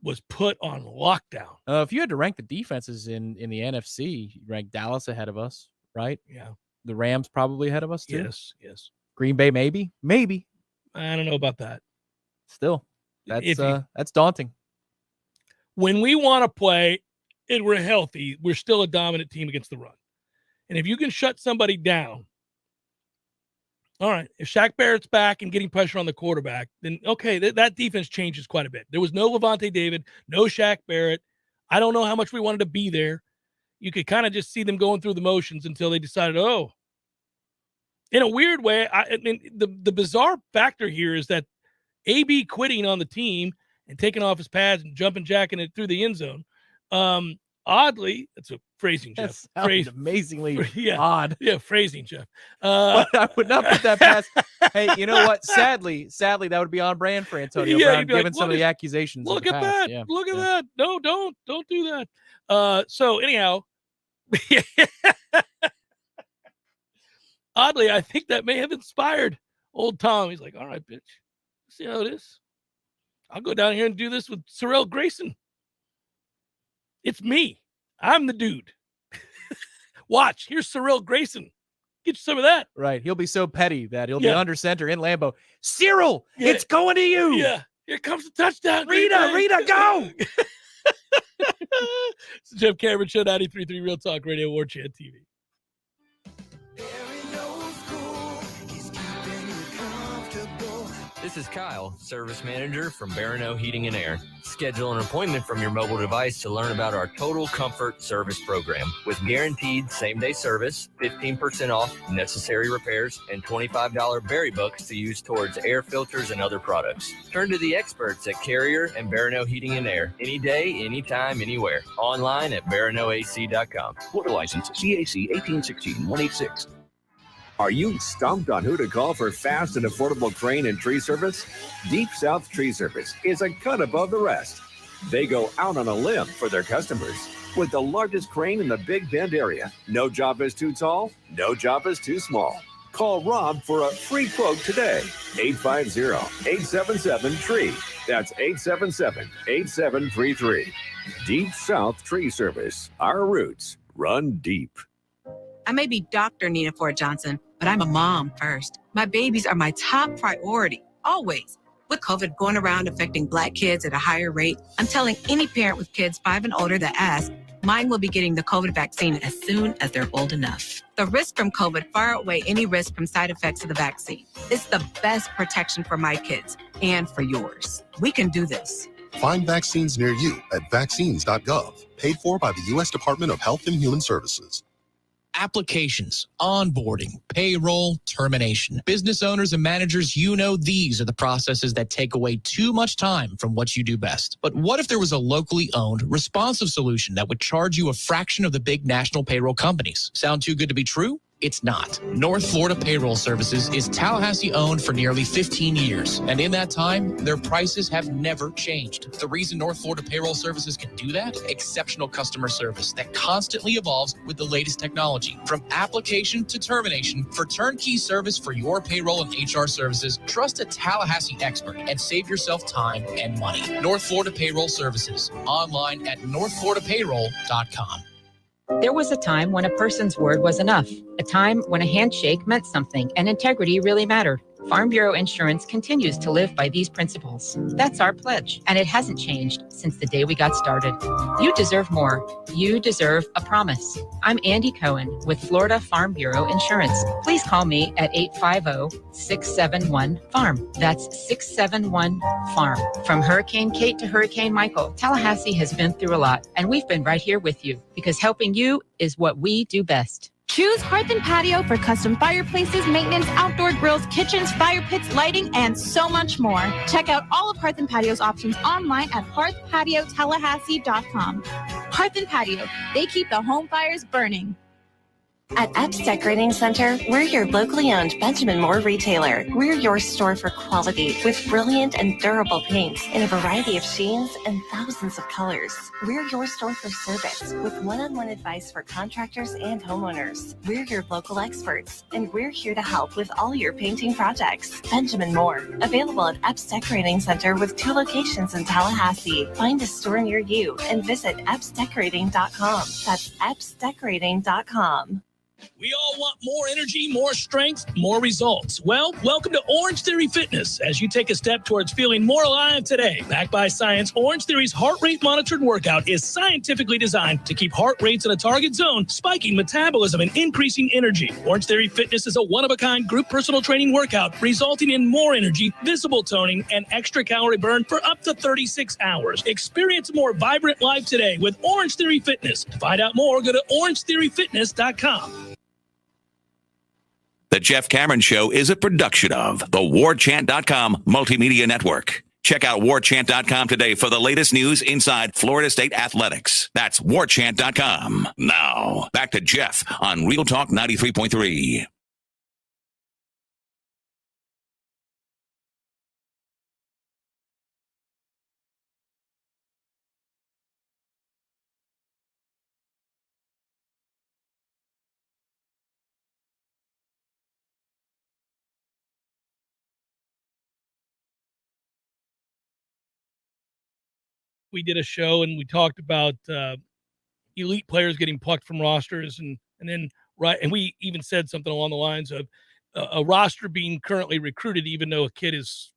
was put on lockdown. If you had to rank the defenses in the NFC, you rank Dallas ahead of us, right? Yeah. The Rams probably ahead of us, too. Yes. Green Bay, maybe. I don't know about that. Still, that's daunting. When we want to play and we're healthy, we're still a dominant team against the run. And if you can shut somebody down, all right, if Shaq Barrett's back and getting pressure on the quarterback, then okay, that defense changes quite a bit. There was no Levante David, no Shaq Barrett. I don't know how much we wanted to be there. You could kind of just see them going through the motions until they decided, oh. In a weird way, I mean, the bizarre factor here is that AB quitting on the team and taking off his pads and jumping jacking it through the end zone. Oddly, that's a phrasing, Jeff. Amazingly odd. Yeah, phrasing, Jeff. But I would not put that past. Hey, you know what? Sadly, that would be on brand for Antonio Brown, given like, some of the accusations. Look at that. Yeah. Look at that. No, don't do that. So anyhow, oddly, I think that may have inspired old Tom. He's like, all right, bitch, see how it is. I'll go down here and do this with Sorrell Grayson. It's me. I'm the dude. Watch. Here's Sorrell Grayson. Get you some of that. Right. He'll be so petty that he'll be under center in Lambeau. Cyril, it's going to you. Yeah. Here comes the touchdown. Rita, go. It's Jeff Cameron Show, 93.3 Real Talk Radio, Warchant TV. This is Kyle, Service Manager from Barano Heating and Air. Schedule an appointment from your mobile device to learn about our Total Comfort Service Program. With guaranteed same-day service, 15% off necessary repairs, and $25 berry books to use towards air filters and other products. Turn to the experts at Carrier and Barano Heating and Air. Any day, anytime, anywhere. Online at baranoac.com. Florida license CAC 1816-186. Are you stumped on who to call for fast and affordable crane and tree service? Deep South Tree Service is a cut above the rest. They go out on a limb for their customers. With the largest crane in the Big Bend area, no job is too tall, no job is too small. Call Rob for a free quote today. 850-877-TREE. That's 877-8733. Deep South Tree Service. Our roots run deep. I may be Dr. Nina Ford Johnson, but I'm a mom first. My babies are my top priority, always. With COVID going around affecting Black kids at a higher rate, I'm telling any parent with kids 5 and older that asks, mine will be getting the COVID vaccine as soon as they're old enough. The risk from COVID far outweigh any risk from side effects of the vaccine. It's the best protection for my kids and for yours. We can do this. Find vaccines near you at vaccines.gov. Paid for by the U.S. Department of Health and Human Services. Applications, onboarding, payroll, termination. Business owners and managers, you know these are the processes that take away too much time from what you do best. But what if there was a locally owned, responsive solution that would charge you a fraction of the big national payroll companies? Sound too good to be true? It's not. North Florida Payroll Services is Tallahassee owned for nearly 15 years. And in that time, their prices have never changed. The reason North Florida Payroll Services can do that? Exceptional customer service that constantly evolves with the latest technology. From application to termination, for turnkey service for your payroll and HR services, trust a Tallahassee expert and save yourself time and money. North Florida Payroll Services. Online at northfloridapayroll.com. There was a time when a person's word was enough, a time when a handshake meant something and integrity really mattered. Farm Bureau Insurance continues to live by these principles. That's our pledge, and it hasn't changed since the day we got started. You deserve more. You deserve a promise. I'm Andy Cohen with Florida Farm Bureau Insurance. Please call me at 850-671-FARM. That's 671-FARM. From Hurricane Kate to Hurricane Michael, Tallahassee has been through a lot, and we've been right here with you because helping you is what we do best. Choose Hearth and Patio for custom fireplaces, maintenance, outdoor grills, kitchens, fire pits, lighting, and so much more. Check out all of Hearth and Patio's options online at hearthpatiotallahassee.com. Hearth and Patio, they keep the home fires burning. At Epps Decorating Center, we're your locally owned Benjamin Moore retailer. We're your store for quality with brilliant and durable paints in a variety of sheens and thousands of colors. We're your store for service with one-on-one advice for contractors and homeowners. We're your local experts, and we're here to help with all your painting projects. Benjamin Moore, available at Epps Decorating Center with 2 locations in Tallahassee. Find a store near you and visit eppsdecorating.com. That's eppsdecorating.com. We all want more energy, more strength, more results. Well, welcome to Orange Theory Fitness as you take a step towards feeling more alive today. Backed by science, Orange Theory's heart rate monitored workout is scientifically designed to keep heart rates in a target zone, spiking metabolism and increasing energy. Orange Theory Fitness is a one-of-a-kind group personal training workout resulting in more energy, visible toning, and extra calorie burn for up to 36 hours. Experience a more vibrant life today with Orange Theory Fitness. To find out more, go to orangetheoryfitness.com. The Jeff Cameron Show is a production of the Warchant.com Multimedia Network. Check out Warchant.com today for the latest news inside Florida State athletics. That's Warchant.com. Now, back to Jeff on Real Talk 93.3. We did a show and we talked about elite players getting plucked from rosters and then and we even said something along the lines of a roster being currently recruited, even though a kid is,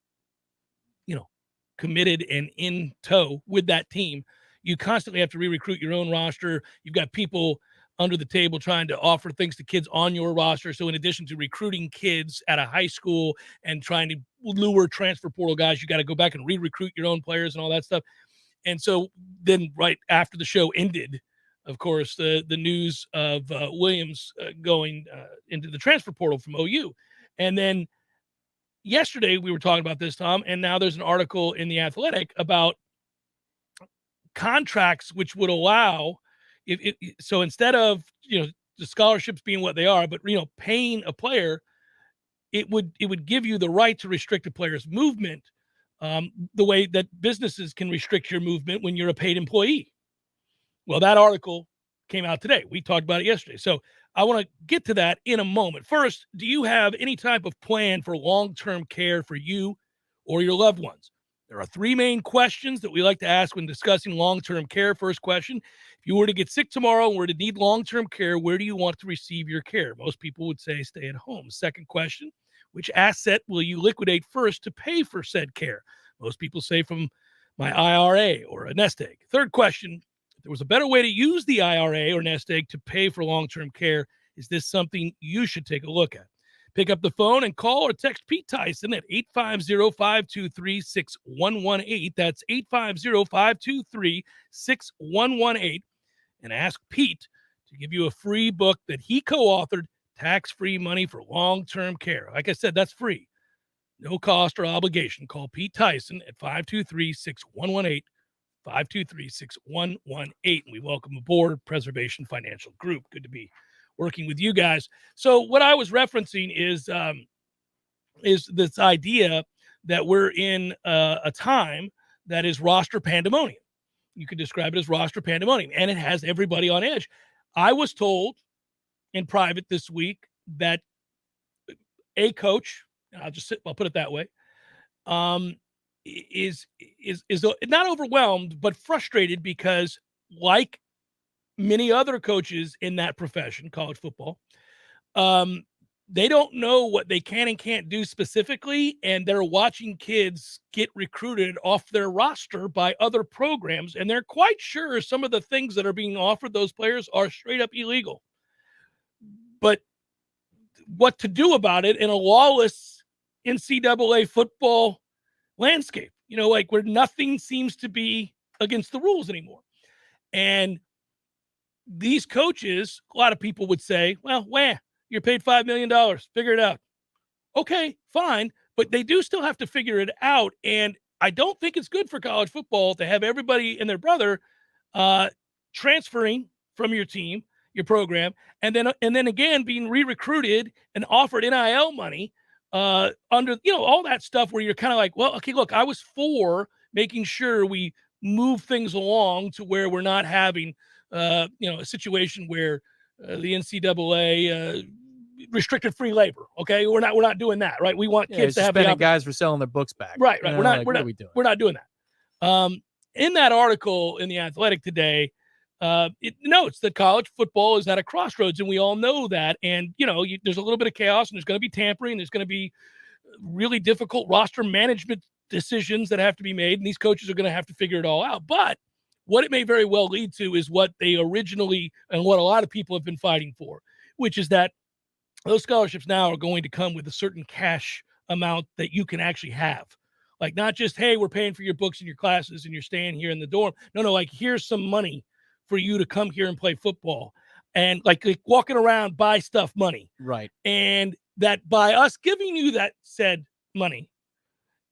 committed and in tow with that team. You constantly have to re-recruit your own roster. You've got people under the table trying to offer things to kids on your roster. So in addition to recruiting kids at a high school and trying to lure transfer portal guys, you got to go back and re-recruit your own players and all that stuff. And so then right after the show ended, of course, the news of Williams going into the transfer portal from OU. And then yesterday we were talking about this, Tom, and now there's an article in The Athletic about contracts which would allow so instead of the scholarships being what they are, but paying a player, it would give you the right to restrict a player's movement the way that businesses can restrict your movement when you're a paid employee. Well, that article came out today. We talked about it yesterday. So I want to get to that in a moment. First, do you have any type of plan for long-term care for you or your loved ones? There are three main questions that we like to ask when discussing long-term care. First question, if you were to get sick tomorrow and were to need long-term care, where do you want to receive your care? Most people would say stay at home. Second question, which asset will you liquidate first to pay for said care? Most people say from my IRA or a nest egg. Third question, if there was a better way to use the IRA or nest egg to pay for long-term care, is this something you should take a look at? Pick up the phone and call or text Pete Tyson at 850-523-6118. That's 850-523-6118. And ask Pete to give you a free book that he co-authored, Tax-Free Money for Long-Term Care. Like I said, that's free. No cost or obligation. Call Pete Tyson at 523-6118, 523-6118. And we welcome aboard Preservation Financial Group. Good to be working with you guys. So what I was referencing is this idea that we're in a time that is roster pandemonium. You could describe it as roster pandemonium, and it has everybody on edge. I was told in private this week that a coach, I'll put it that way, is not overwhelmed, but frustrated because, like many other coaches in that profession, college football, they don't know what they can and can't do specifically, and they're watching kids get recruited off their roster by other programs, and they're quite sure some of the things that are being offered those players are straight up illegal. But what to do about it in a lawless NCAA football landscape, like where nothing seems to be against the rules anymore. And these coaches, a lot of people would say, well, you're paid $5 million. Figure it out. Okay, fine. But they do still have to figure it out. And I don't think it's good for college football to have everybody and their brother transferring from your team, your program, and then again being re-recruited and offered NIL money under, all that stuff where you're kind of like, well, okay, look, I was for making sure we move things along to where we're not having a situation where the NCAA restricted free labor. Okay, we're not doing that, right? We want kids to have suspending guys for selling their books back. Right. We're not doing that. In that article in The Athletic today, it notes that college football is at a crossroads, and we all know that. And there's a little bit of chaos, and there's going to be tampering. There's going to be really difficult roster management decisions that have to be made, and these coaches are going to have to figure it all out. But what it may very well lead to is what they originally and what a lot of people have been fighting for, which is that those scholarships now are going to come with a certain cash amount that you can actually have. Like, not just, hey, we're paying for your books and your classes and you're staying here in the dorm. No, like, here's some money for you to come here and play football. And like walking around, buy stuff money. Right. And that by us giving you that said money,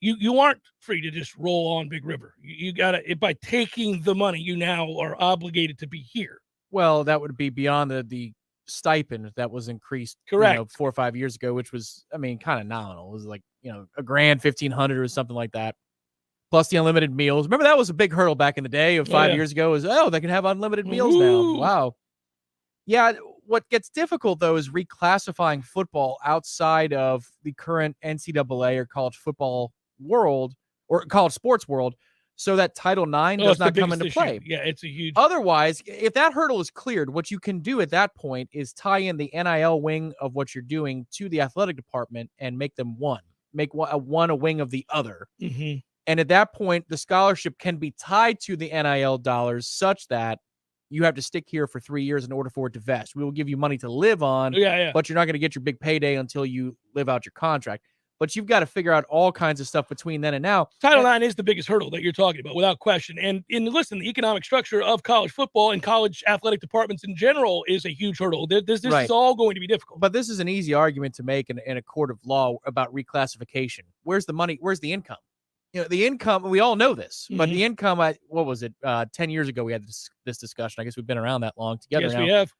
you aren't free to just roll on Big River. You got to, by taking the money, you now are obligated to be here. Well, that would be beyond the stipend that was increased, correct, 4 or 5 years ago, which was, kind of nominal. It was like, $1,000, $1,500 or something like that. Plus the unlimited meals. Remember, that was a big hurdle back in the day of 5 years ago, is, they can have unlimited meals now. Wow. Yeah. What gets difficult, though, is reclassifying football outside of the current NCAA or college football world or college sports world, so that Title IX does not come into play. Yeah, it's a huge. Otherwise, if that hurdle is cleared, what you can do at that point is tie in the NIL wing of what you're doing to the athletic department and make them one. Make one a wing of the other. Mm-hmm. And at that point, the scholarship can be tied to the NIL dollars such that you have to stick here for 3 years in order for it to vest. We will give you money to live on, Yeah. but you're not going to get your big payday until you live out your contract. But you've got to figure out all kinds of stuff between then and now. Title IX is the biggest hurdle that you're talking about, without question. And listen, the economic structure of college football and college athletic departments in general is a huge hurdle. This Right. is all going to be difficult. But this is an easy argument to make in a court of law about reclassification. Where's the money? Where's the income? The income, we all know this, but the income, what was it? 10 years ago, we had this discussion. I guess we've been around that long together Yes, now. we have.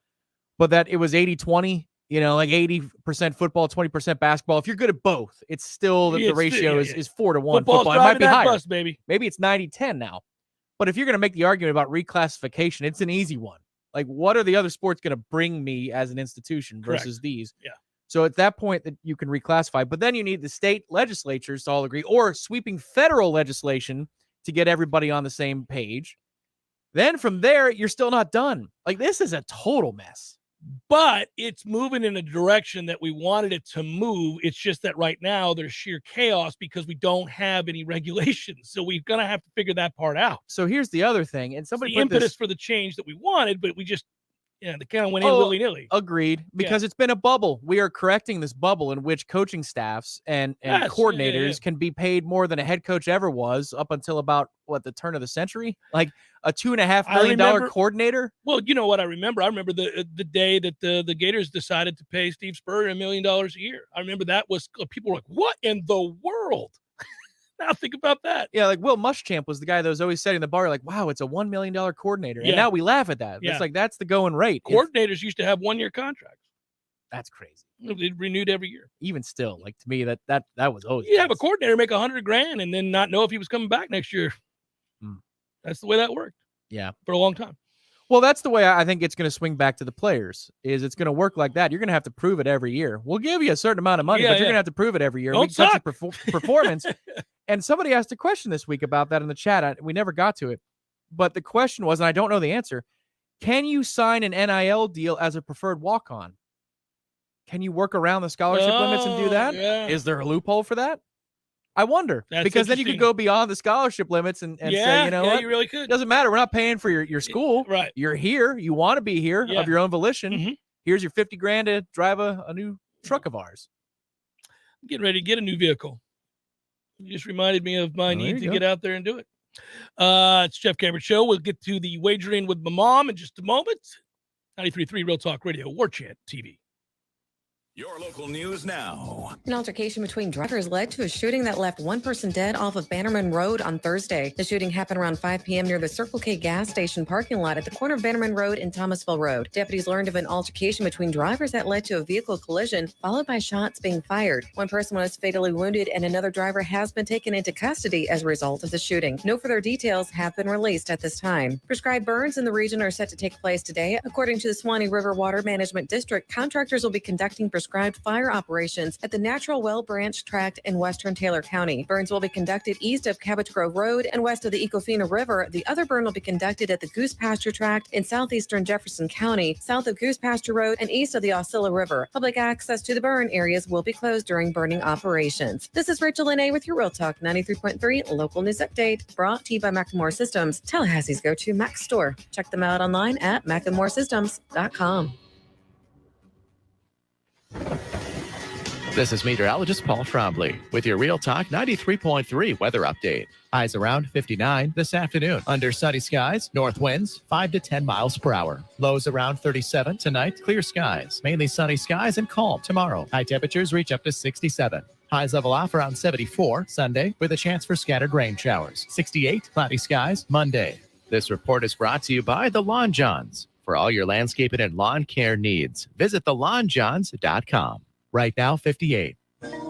But that it was 80-20, like 80% football, 20% basketball. If you're good at both, it's still the ratio is 4 to 1. Football's Football, it might be driving that higher. bus, baby. Maybe it's 90-10 now. But if you're going to make the argument about reclassification, it's an easy one. Like, what are the other sports going to bring me as an institution versus Correct. these? Yeah. So at that point that you can reclassify, but then you need the state legislatures to all agree, or sweeping federal legislation to get everybody on the same page. Then from there, you're still not done. Like, this is a total mess. But it's moving in a direction that we wanted it to move. It's just that right now there's sheer chaos because we don't have any regulations. So we're going to have to figure that part out. So here's the other thing. And somebody the put impetus this, for the change that we wanted, but we just, they kind of went in willy-nilly. Agreed. Because it's been a bubble. We are correcting this bubble in which coaching staffs and Yes, coordinators can be paid more than a head coach ever was up until about, the turn of the century? Like a $2.5 million coordinator? Well, you know what I remember? I remember the day that the Gators decided to pay Steve Spurrier $1 million a year. I remember that was, people were like, what in the world? Now think about that. Yeah, like Will Muschamp was the guy that was always setting the bar, like, wow, it's a $1 million coordinator. And Yeah. now we laugh at that. Yeah. It's like, that's the going rate. Coordinators used to have 1-year contracts. That's crazy. They renewed every year. Even still, like, to me, that was always. You have a coordinator make $100,000 and then not know if he was coming back next year. That's the way that worked. Yeah. For a long time. Well, that's the way I think it's going to swing back to the players. Is it's going to work like that. You're going to have to prove it every year. We'll give you a certain amount of money, but you're going to have to prove it every year. Don't We cut suck. your performance. And somebody asked a question this week about that in the chat. We never got to it. But the question was, and I don't know the answer, can you sign an NIL deal as a preferred walk-on? Can you work around the scholarship limits and do that? Is there a loophole for that? I wonder. That's because then you could go beyond the scholarship limits and say, you know what? you really could. It doesn't matter. We're not paying for your school. Right. You're here. You want to be here of your own volition. Here's your $50,000 to drive a new truck of ours. I'm getting ready to get a new vehicle. You just reminded me of my need to get out there and do it. It's Jeff Cameron Show. We'll get to the wagering with my mom in just a moment. 93.3 Real Talk Radio, Warchant TV. Your local news now. An altercation between drivers led to a shooting that left one person dead off of Bannerman Road on Thursday. The shooting happened around 5 p.m. near the Circle K gas station parking lot at the corner of Bannerman Road and Thomasville Road. Deputies learned of an altercation between drivers that led to a vehicle collision, followed by shots being fired. One person was fatally wounded, and another driver has been taken into custody as a result of the shooting. No further details have been released at this time. Prescribed burns in the region are set to take place today. According to the Suwannee River Water Management District, contractors will be conducting prescribed fire operations at the Natural Well Branch Tract in western Taylor County. Burns will be conducted east of Cabbage Grove Road and west of the Ecofina River. The other burn will be conducted at the Goose Pasture Tract in southeastern Jefferson County, south of Goose Pasture Road and east of the Osceola River. Public access to the burn areas will be closed during burning operations. This is Rachel Lene with your Real Talk 93.3 local news update, brought to you by Macklemore Systems, Tallahassee's go-to Mac store. Check them out online at macklemoresystems.com. This is meteorologist Paul Trombley with your Real Talk 93.3 weather update. Highs around 59 this afternoon. Under sunny skies, north winds 5 to 10 miles per hour. Lows around 37 tonight. Clear skies, mainly sunny skies and calm tomorrow. High temperatures reach up to 67. Highs level off around 74 Sunday with a chance for scattered rain showers. 68 cloudy skies Monday. This report is brought to you by the Lawn Johns. For all your landscaping and lawn care needs, visit thelawnjohns.com. Right now, 58.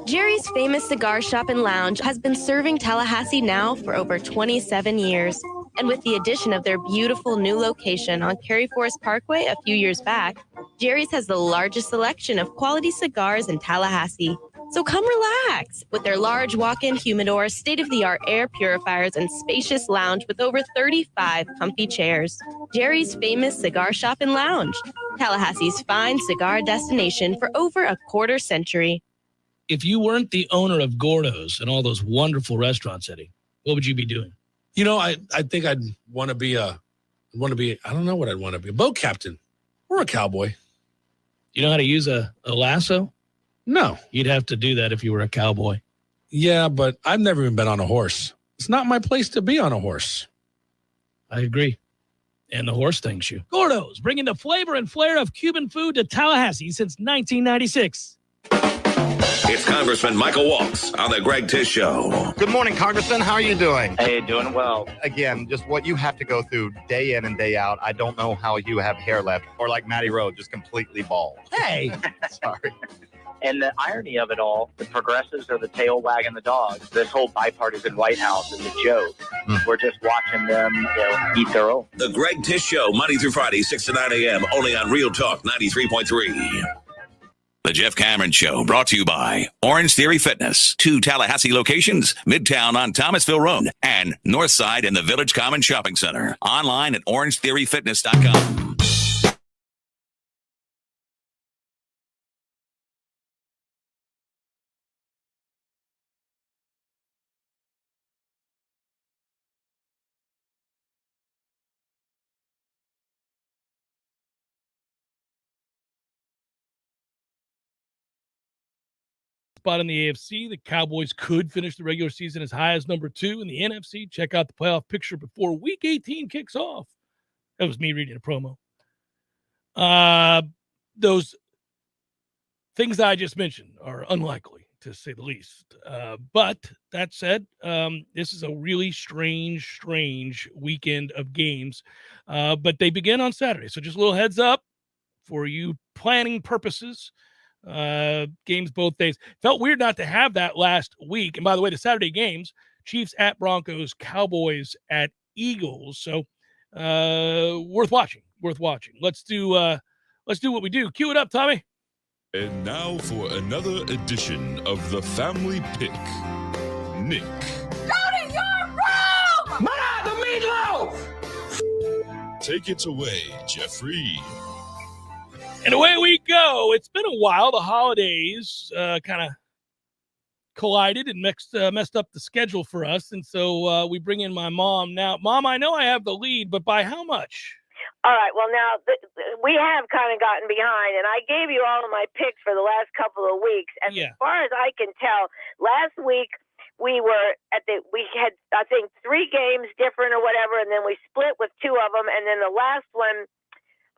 Jerry's Famous Cigar Shop and Lounge has been serving Tallahassee now for over 27 years. And with the addition of their beautiful new location on Cary Forest Parkway a few years back, Jerry's has the largest selection of quality cigars in Tallahassee. So come relax with their large walk-in humidor, state-of-the-art air purifiers, and spacious lounge with over 35 comfy chairs. Jerry's Famous Cigar Shop and Lounge, Tallahassee's fine cigar destination for over a quarter century. If you weren't the owner of Gordo's and all those wonderful restaurants, Eddie, what would you be doing? You know, I think I'd want to be a I don't know what I'd want to be. A boat captain or a cowboy. You know how to use a lasso? No. You'd have to do that if you were a cowboy. Yeah, but I've never even been on a horse. It's not my place to be on a horse. I agree. And the horse thanks you. Gordo's, bringing the flavor and flair of Cuban food to Tallahassee since 1996. It's Congressman Michael Waltz on the Greg Tish Show. Good morning, Congressman. How are you doing? Hey, doing well. Again, just what you have to go through day in and day out. I don't know how you have hair left, or like Matty Rowe, just completely bald. Hey. Sorry. And the irony of it all, the progressives are the tail wagging the dog. This whole bipartisan White House is a joke. We're just watching them, eat their own. The Greg Tish Show, Monday through Friday, 6 to 9 a.m., only on Real Talk 93.3. The Jeff Cameron Show, brought to you by Orange Theory Fitness. 2 Tallahassee locations, Midtown on Thomasville Road and Northside in the Village Common Shopping Center. Online at orangetheoryfitness.com. Spot in the AFC. The Cowboys could finish the regular season as high as number 2 in the NFC. Check out the playoff picture before Week 18 kicks off. That was me reading a promo. Those things that I just mentioned are unlikely, to say the least. But that said, this is a really strange weekend of games. But they begin on Saturday. So just a little heads up for you planning purposes. Games both days. Felt weird not to have that last week. And by the way, the Saturday games, Chiefs at Broncos, Cowboys at Eagles. So worth watching. Let's do what we do. Cue it up, Tommy. And now for another edition of the Family Pick. Nick. Go to your room! The meatloaf! Take it away, Jeffrey. And away we go. It's been a while. The holidays kind of collided and messed up the schedule for us. And so we bring in my mom now. Mom, I know I have the lead, but by how much? All right. Well, now we have kind of gotten behind, and I gave you all of my picks for the last couple of weeks. And as far as I can tell, last week we had, I think, 3 games different or whatever, and then we split with 2 of them. And then the last one,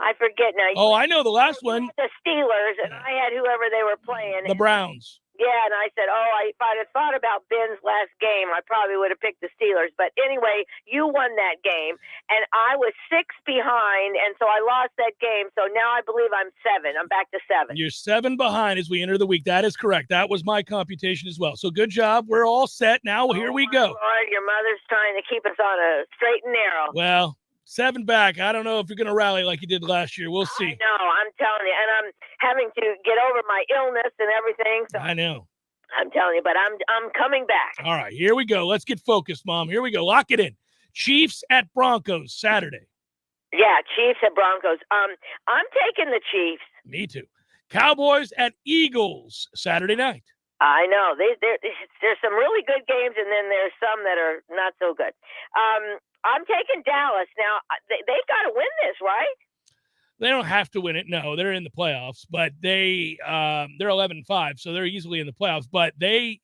I forget now. Oh, I know the last one. The Steelers, and I had whoever they were playing. The Browns. Yeah, and I said, if I'd have thought about Ben's last game, I probably would have picked the Steelers. But anyway, you won that game, and I was 6 behind, and so I lost that game. So now I believe I'm 7. I'm back to 7. You're 7 behind as we enter the week. That is correct. That was my computation as well. So good job. We're all set now. Here we go. Lord, your mother's trying to keep us on a straight and narrow. Well, 7 back. I don't know if you're going to rally like you did last year. We'll see. No, I'm telling you. And I'm having to get over my illness and everything. So I know. I'm telling you, but I'm coming back. All right, here we go. Let's get focused, Mom. Here we go. Lock it in. Chiefs at Broncos Saturday. Yeah, Chiefs at Broncos. I'm taking the Chiefs. Me too. Cowboys at Eagles Saturday night. I know. There's some really good games, and then there's some that are not so good. I'm taking Dallas. Now, they've got to win this, right? They don't have to win it. No, they're in the playoffs, but they're 11-5, so they're easily in the playoffs. But they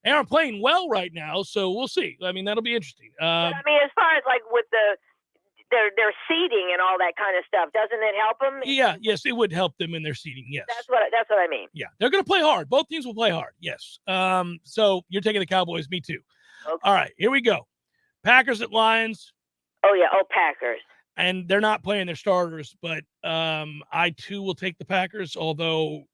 aren't playing well right now, so we'll see. I mean, that'll be interesting. I mean, as far as like with their seeding and all that kind of stuff, doesn't it help them? Yeah, yes, it would help them in their seeding. Yes, that's what I mean. Yeah, they're going to play hard. Both teams will play hard. Yes. So you're taking the Cowboys. Me too. Okay. All right, here we go. Packers at Lions. Oh yeah, Packers. And they're not playing their starters, but I too will take the Packers. Although,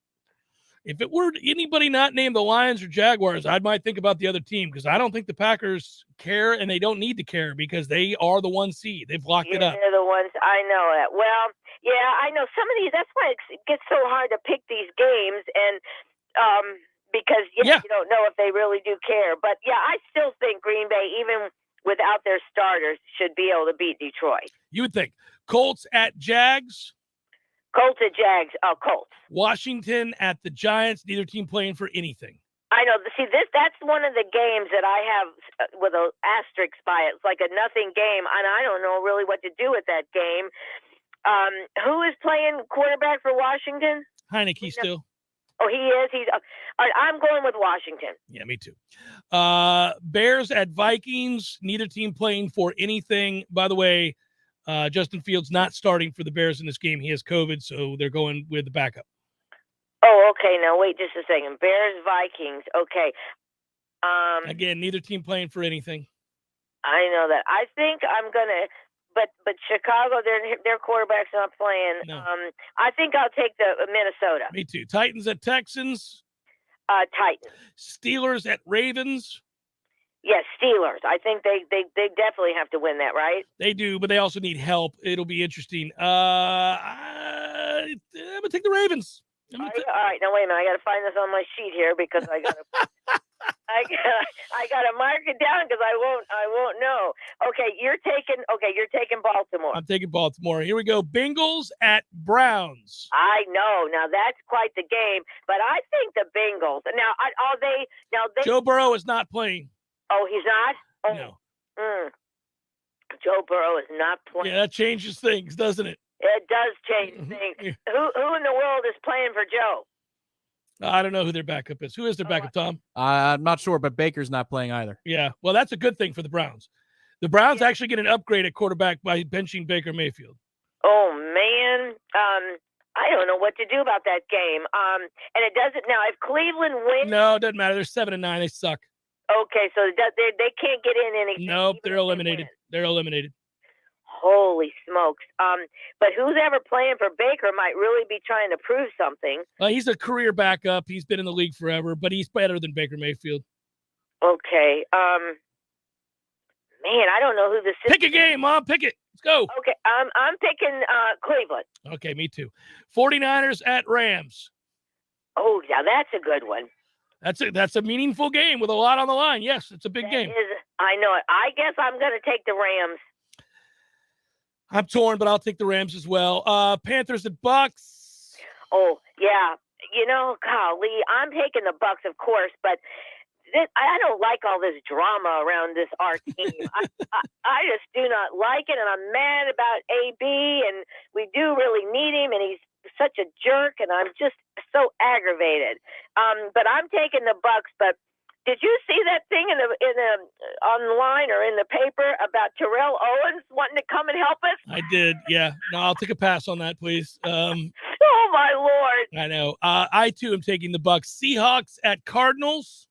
if it were anybody not named the Lions or Jaguars, I might think about the other team because I don't think the Packers care, and they don't need to care because they are the 1 seed. They've locked it up. They're the ones. I know that. Well, yeah, I know some of these. That's why it gets so hard to pick these games, and because you don't know if they really do care. But yeah, I still think Green Bay, even without their starters, should be able to beat Detroit. You would think. Colts at Jags. Colts at Jags. Colts. Washington at the Giants. Neither team playing for anything. I know. See, that's one of the games that I have with an asterisk by it. It's like a nothing game, and I don't know really what to do with that game. Who is playing quarterback for Washington? Heineke still. Oh, he is. He's. All right, I'm going with Washington. Yeah, me too. Bears at Vikings. Neither team playing for anything. By the way, Justin Fields not starting for the Bears in this game. He has COVID, so they're going with the backup. Oh, okay. Now wait just a second. Bears, Vikings. Okay. Again, neither team playing for anything. I know that. I think I'm gonna, but Chicago, their quarterback's not playing. No. I think I'll take the Minnesota. Me too. Titans at Texans. Titans. Steelers at Ravens. Yes, Steelers. I think they definitely have to win that, right? They do, but they also need help. It'll be interesting. I'm gonna take the Ravens. All right, now wait a minute. I got to find this on my sheet here because I got to. I got to mark it down because I won't know. Okay, you're taking Baltimore. I'm taking Baltimore. Here we go. Bengals at Browns. I know. Now that's quite the game, but I think the Bengals. Now Joe Burrow is not playing. Oh, he's not? Oh. No. Joe Burrow is not playing. Yeah, that changes things, doesn't it? It does change things. Who in the world is playing for Joe? I don't know who their backup is. Who is their backup, Tom? I'm not sure, but Baker's not playing either. Yeah, well, that's a good thing for the Browns. The Browns actually get an upgrade at quarterback by benching Baker Mayfield. Oh, man. I don't know what to do about that game. And it doesn't now. If Cleveland wins, no, it doesn't matter. They're 7-9. They suck. Okay, so they can't get in anything. Nope, they're eliminated. They're eliminated. Holy smokes. But who's ever playing for Baker might really be trying to prove something. He's a career backup. He's been in the league forever, but he's better than Baker Mayfield. Okay. Man, I don't know who this is. Pick a game, Mom. Pick it. Let's go. Okay, I'm picking Cleveland. Okay, me too. 49ers at Rams. Oh, yeah, that's a good one. That's a meaningful game with a lot on the line. Yes, it's a big game. I know it. I guess I'm going to take the Rams. I'm torn, but I'll take the Rams as well. Panthers at Bucks. Oh, yeah. You know, golly, I'm taking the Bucks, of course, but I don't like all this drama around our team. I just do not like it, and I'm mad about AB, and we do really need him, and he's such a jerk, and I'm just so aggravated. But I'm taking the Bucks, but did you see that thing in the online or in the paper about Terrell Owens wanting to come and help us? I did, yeah. No, I'll take a pass on that, please. Oh my Lord! I know. I too am taking the Bucks. Seahawks at Cardinals.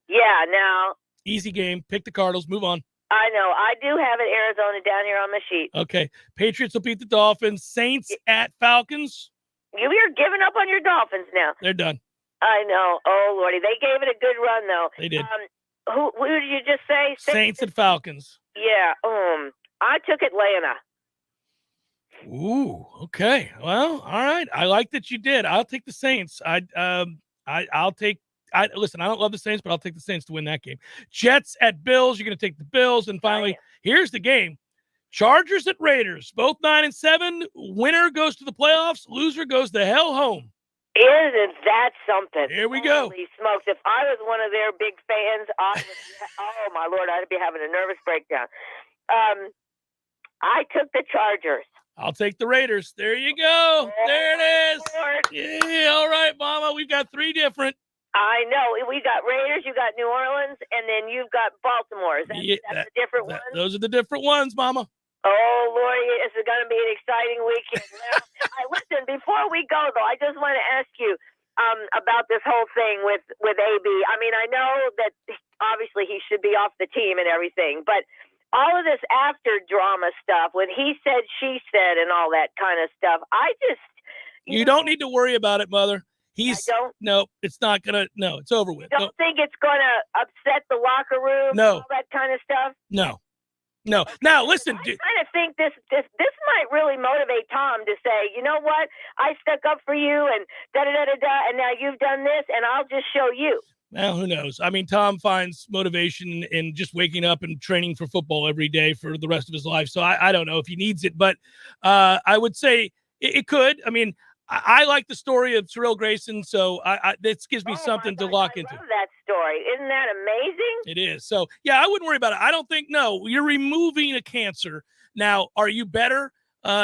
Yeah, now easy game. Pick the Cardinals. Move on. I know. I do have it Arizona down here on the sheet. Okay. Patriots will beat the Dolphins. Saints at Falcons. You're giving up on your Dolphins now. They're done. I know. Oh, Lordy. They gave it a good run, though. They did. Who did you just say? Saints and Falcons. Yeah. I took Atlanta. Ooh, okay. Well, all right. I like that you did. I'll take the Saints. Listen, I don't love the Saints, but I'll take the Saints to win that game. Jets at Bills. You're going to take the Bills. And finally, here's the game. Chargers at Raiders. Both 9-7. Winner goes to the playoffs. Loser goes to hell home. Isn't that something? Here we go. Holy smokes. If I was one of their big fans, oh, my Lord, I'd be having a nervous breakdown. I took the Chargers. I'll take the Raiders. There you go. There it is. Yeah, all right, Mama. We've got three different. I know. We got Raiders, you got New Orleans, and then you've got Baltimore. That's the different ones? Those are the different ones, Mama. Oh, Lord, this is going to be an exciting weekend. Listen, before we go, though, I just want to ask you about this whole thing with AB. I mean, I know that obviously he should be off the team and everything, but all of this after drama stuff with he said, she said, and all that kind of stuff, I just... You don't need to worry about it, Mother. No, it's not going to... No, it's over with. You don't think it's going to upset the locker room? No. And all that kind of stuff? No. Now, listen. I kind of think this might really motivate Tom to say, you know what? I stuck up for you and da-da-da-da-da, and now you've done this, and I'll just show you. Well, who knows? I mean, Tom finds motivation in just waking up and training for football every day for the rest of his life. So I don't know if he needs it, but I would say it could. I mean, I like the story of Terrell Grayson, so this gives me something to lock into. I love that story. Isn't that amazing? It is. So, yeah, I wouldn't worry about it. I don't think, no, you're removing a cancer. Now, are you better?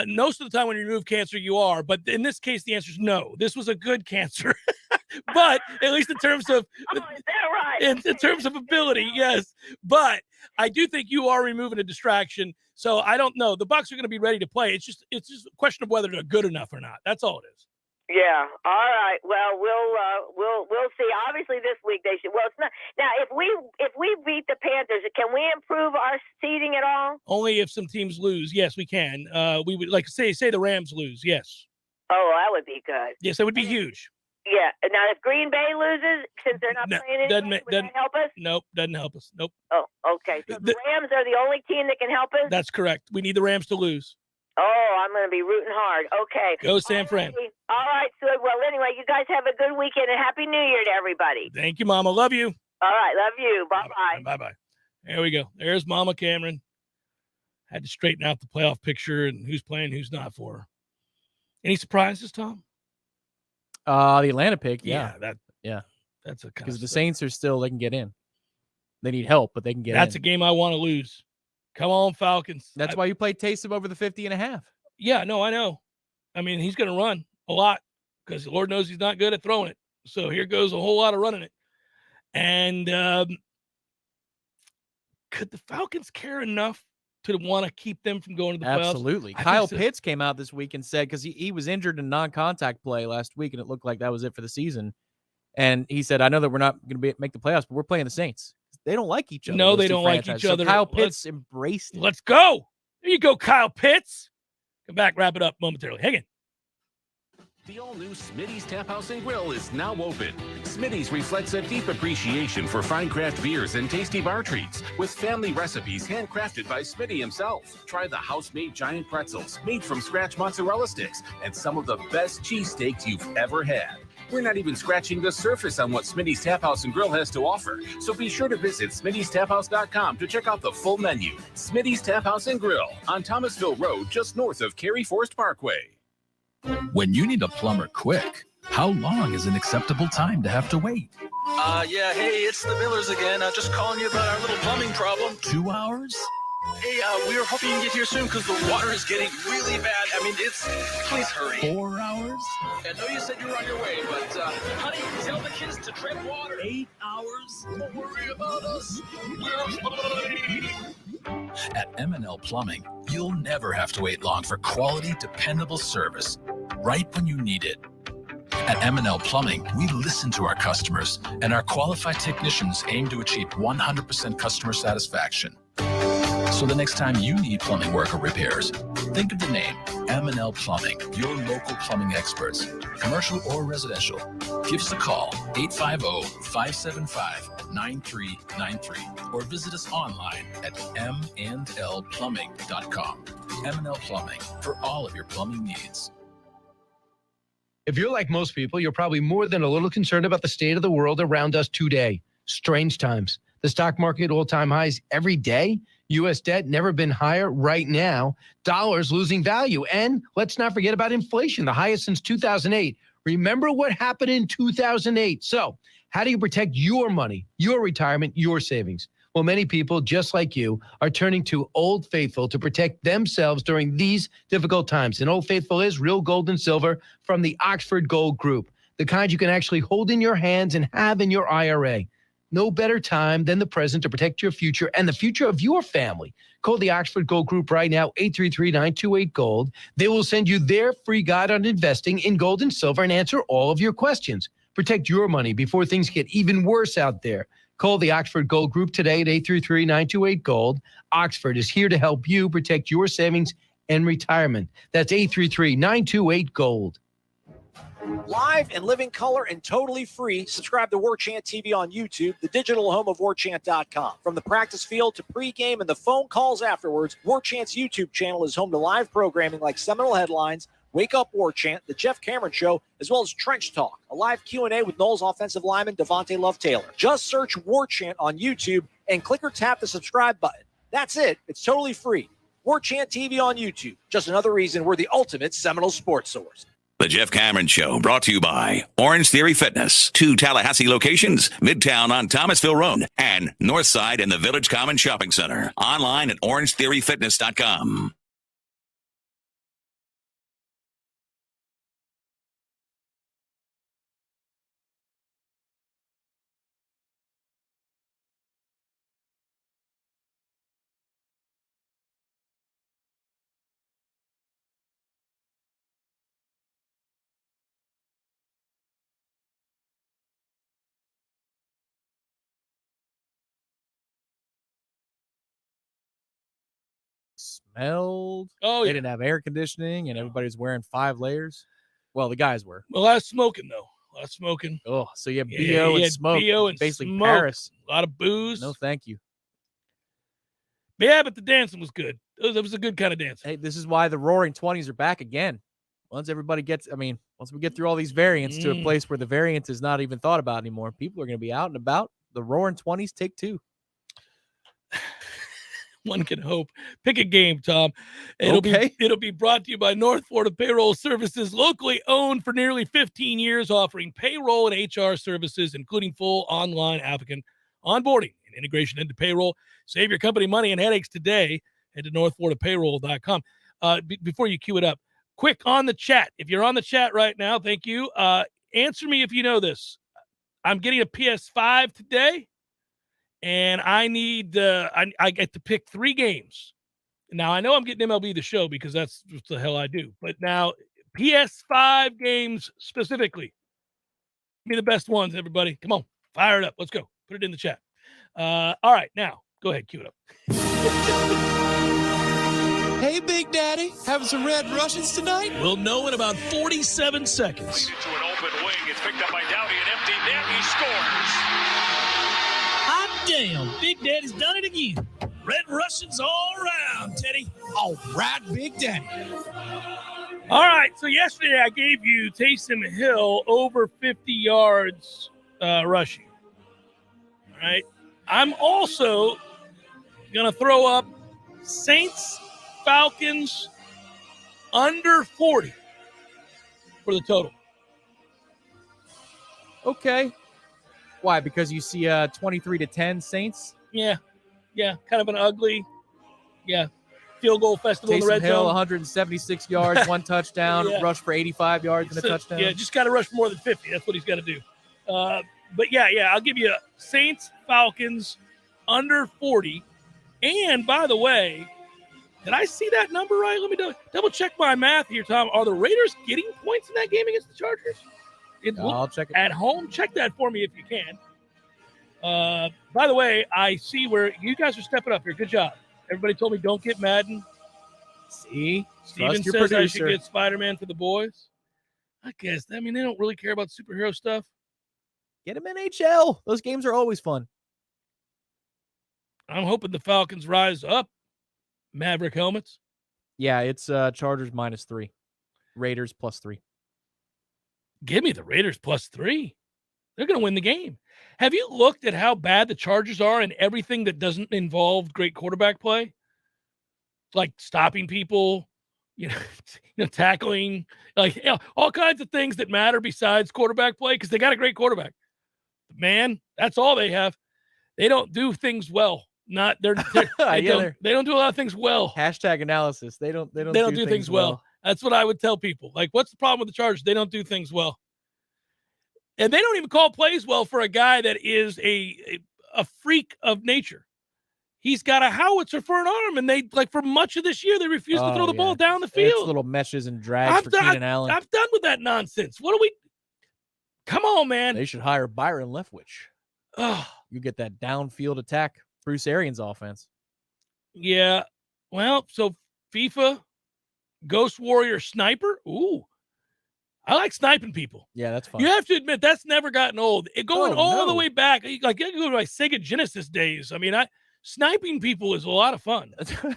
Most of the time when you remove cancer, you are. But in this case, the answer is no. This was a good cancer. But at least in terms of is that right? in terms of ability, yes. But I do think you are removing a distraction. So I don't know. The Bucs are going to be ready to play. It's just a question of whether they're good enough or not. That's all it is. Yeah. All right. Well, we'll see. Obviously, this week they should. Well, it's not now. If we beat the Panthers, can we improve our seeding at all? Only if some teams lose. Yes, we can. We would like say the Rams lose. Yes. Oh, that would be good. Yes, that would be huge. Yeah. Now, if Green Bay loses, since they're not playing anymore, would that help us? Nope, doesn't help us. Nope. Oh, okay. So the Rams are the only team that can help us? That's correct. We need the Rams to lose. Oh, I'm going to be rooting hard. Okay. Go San Fran. All right, good. Well, anyway, you guys have a good weekend and Happy New Year to everybody. Thank you, Mama. Love you. All right, love you. Bye-bye. Bye-bye. There we go. There's Mama Cameron. Had to straighten out the playoff picture and who's playing, who's not for her. Any surprises, Tom? The Atlanta pick, Yeah, that's a because the Saints are still, they can get in. They need help, but they can get in. That's a game I want to lose. Come on, Falcons. That's why you played Taysom over the 50.5. Yeah, no, I know. I mean, he's going to run a lot because Lord knows he's not good at throwing it. So here goes a whole lot of running it. And could the Falcons care enough to want to keep them from going to the playoffs? Absolutely. Kyle Pitts came out this week and said, because he was injured in non-contact play last week, and it looked like that was it for the season. And he said, I know that we're not going to make the playoffs, but we're playing the Saints. They don't like each other. No, they don't like each other. So Kyle Pitts embraced it. Let's go. There you go, Kyle Pitts. Come back, wrap it up momentarily. Hang in. The all-new Smitty's Tap House and Grill is now open. Smitty's reflects a deep appreciation for fine craft beers and tasty bar treats, with family recipes handcrafted by Smitty himself. Try the house-made giant pretzels, made from scratch mozzarella sticks, and some of the best cheesesteaks you've ever had. We're not even scratching the surface on what Smitty's Tap House and Grill has to offer, so be sure to visit Smitty'sTapHouse.com to check out the full menu. Smitty's Tap House and Grill on Thomasville Road, just north of Cary Forest Parkway. When you need a plumber quick, how long is an acceptable time to have to wait? Yeah, hey, it's the Millers again. Just calling you about our little plumbing problem. 2 hours? Hey, we were hoping you can get here soon because the water is getting really bad. I mean, please hurry. 4 hours? I know you said you were on your way, but, honey, tell the kids to tread water. 8 hours? Don't worry about us. We're fine. At M&L Plumbing, you'll never have to wait long for quality, dependable service, right when you need it. At M&L Plumbing, we listen to our customers, and our qualified technicians aim to achieve 100% customer satisfaction. So the next time you need plumbing work or repairs, think of the name M&L Plumbing, your local plumbing experts, commercial or residential. Give us a call, 850-575-9393, or visit us online at mandlplumbing.com. M&L Plumbing, for all of your plumbing needs. If you're like most people, you're probably more than a little concerned about the state of the world around us today. Strange times. The stock market all-time highs every day. U.S. debt never been higher right now. Dollars losing value. And let's not forget about inflation, the highest since 2008. Remember what happened in 2008. So how do you protect your money, your retirement, your savings? Well, many people, just like you, are turning to Old Faithful to protect themselves during these difficult times. And Old Faithful is real gold and silver from the Oxford Gold Group, the kind you can actually hold in your hands and have in your IRA. No better time than the present to protect your future and the future of your family. Call the Oxford Gold Group right now, 833-928-GOLD. They will send you their free guide on investing in gold and silver and answer all of your questions. Protect your money before things get even worse out there. Call the Oxford Gold Group today at 833-928-GOLD. Oxford is here to help you protect your savings and retirement. That's 833-928-GOLD. Live and living color and totally free. Subscribe to Warchant TV on YouTube, the digital home of Warchant.com. From the practice field to pregame and the phone calls afterwards, Warchant's YouTube channel is home to live programming like Seminole Headlines, Wake Up Warchant, The Jeff Cameron Show, as well as Trench Talk, a live Q&A with Noles offensive lineman Devontae Love-Taylor. Just search Warchant on YouTube and click or tap the subscribe button. That's it. It's totally free. Warchant TV on YouTube. Just another reason we're the ultimate Seminole sports source. The Jeff Cameron Show, brought to you by Orange Theory Fitness. 2 Tallahassee locations, Midtown on Thomasville Road and Northside in the Village Common Shopping Center. Online at orangetheoryfitness.com. Smelled. Oh, they yeah. didn't have air conditioning, and everybody's wearing 5 layers. Well, the guys were. Well, I was smoking, though. A lot of smoking. Oh, so you have Yeah, BO you and had smoke. BO and basically smoke. Paris. A lot of booze. No, thank you. Yeah, but the dancing was good. It was a good kind of dancing. Hey, this is why the Roaring 20s are back again. Once everybody gets, once we get through all these variants to a place where the variant is not even thought about anymore, people are going to be out and about. The Roaring 20s take 2. One can hope. Pick a game, Tom. It'll be brought to you by North Florida Payroll Services, locally owned for nearly 15 years, offering payroll and HR services, including full online applicant onboarding and integration into payroll. Save your company money and headaches today. Head to northfloridapayroll.com. Before you cue it up, quick on the chat. If you're on the chat right now, thank you. Answer me if you know this. I'm getting a PS5 today. And I need I get to pick 3 games. Now, I know I'm getting MLB The Show because that's what the hell I do. But now, PS5 games specifically. Give me the best ones, everybody. Come on. Fire it up. Let's go. Put it in the chat. All right. Now, go ahead. Cue it up. Hey, Big Daddy. Having some Red Russians tonight? We'll know in about 47 seconds. To an open wing. It's picked up by Dowdy. An empty net. He scores. Hot damn, Big Daddy's done it again. Red Russians all around, Teddy. All right, Big Daddy. All right, so yesterday I gave you Taysom Hill over 50 yards rushing. All right. I'm also going to throw up Saints, Falcons under 40 for the total. Okay. Why? Because you see 23-10 Saints? Yeah. Kind of an ugly, field goal festival in the Taysom red Hill, zone. 176 yards, 1 touchdown, Yeah. rush for 85 yards and a touchdown. Yeah, just got to rush for more than 50. That's what he's got to do. But I'll give you Saints, Falcons under 40. And by the way, did I see that number right? Let me double check my math here, Tom. Are the Raiders getting points in that game against the Chargers? I'll check it at home. Check that for me if you can. By the way, I see where you guys are stepping up here. Good job. Everybody told me don't get Madden. See, Steven says I should get Spider-Man for the boys. I guess. I mean, they don't really care about superhero stuff. Get him NHL. Those games are always fun. I'm hoping the Falcons rise up. Maverick helmets. Yeah, it's Chargers -3. Raiders +3. Give me the Raiders +3. They're going to win the game. Have you looked at how bad the Chargers are in everything that doesn't involve great quarterback play? Like stopping people, tackling, all kinds of things that matter besides quarterback play because they got a great quarterback. Man, that's all they have. They don't do things well. They don't do a lot of things well. Hashtag analysis. They don't do things well. That's what I would tell people. Like, what's the problem with the Chargers? They don't do things well. And they don't even call plays well for a guy that is a freak of nature. He's got a howitzer for an arm, and they for much of this year they refuse to throw the ball down the field. It's little meshes and drags for Keenan Allen. I'm done with that nonsense. What do we? Come on, man. They should hire Byron Leftwich. You get that downfield attack, Bruce Arians offense. Yeah. Well, so FIFA, Ghost Warrior Sniper. Ooh. I like sniping people. Yeah, that's fun. You have to admit, that's never gotten old. Going all the way back, like you go to my Sega Genesis days. I mean, sniping people is a lot of fun.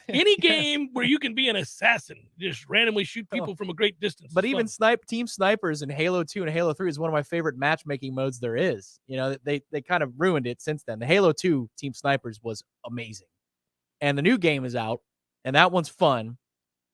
Any game where you can be an assassin, just randomly shoot people from a great distance. But even team snipers in Halo 2 and Halo 3 is one of my favorite matchmaking modes there is. They kind of ruined it since then. The Halo 2 team snipers was amazing. And the new game is out, and that one's fun.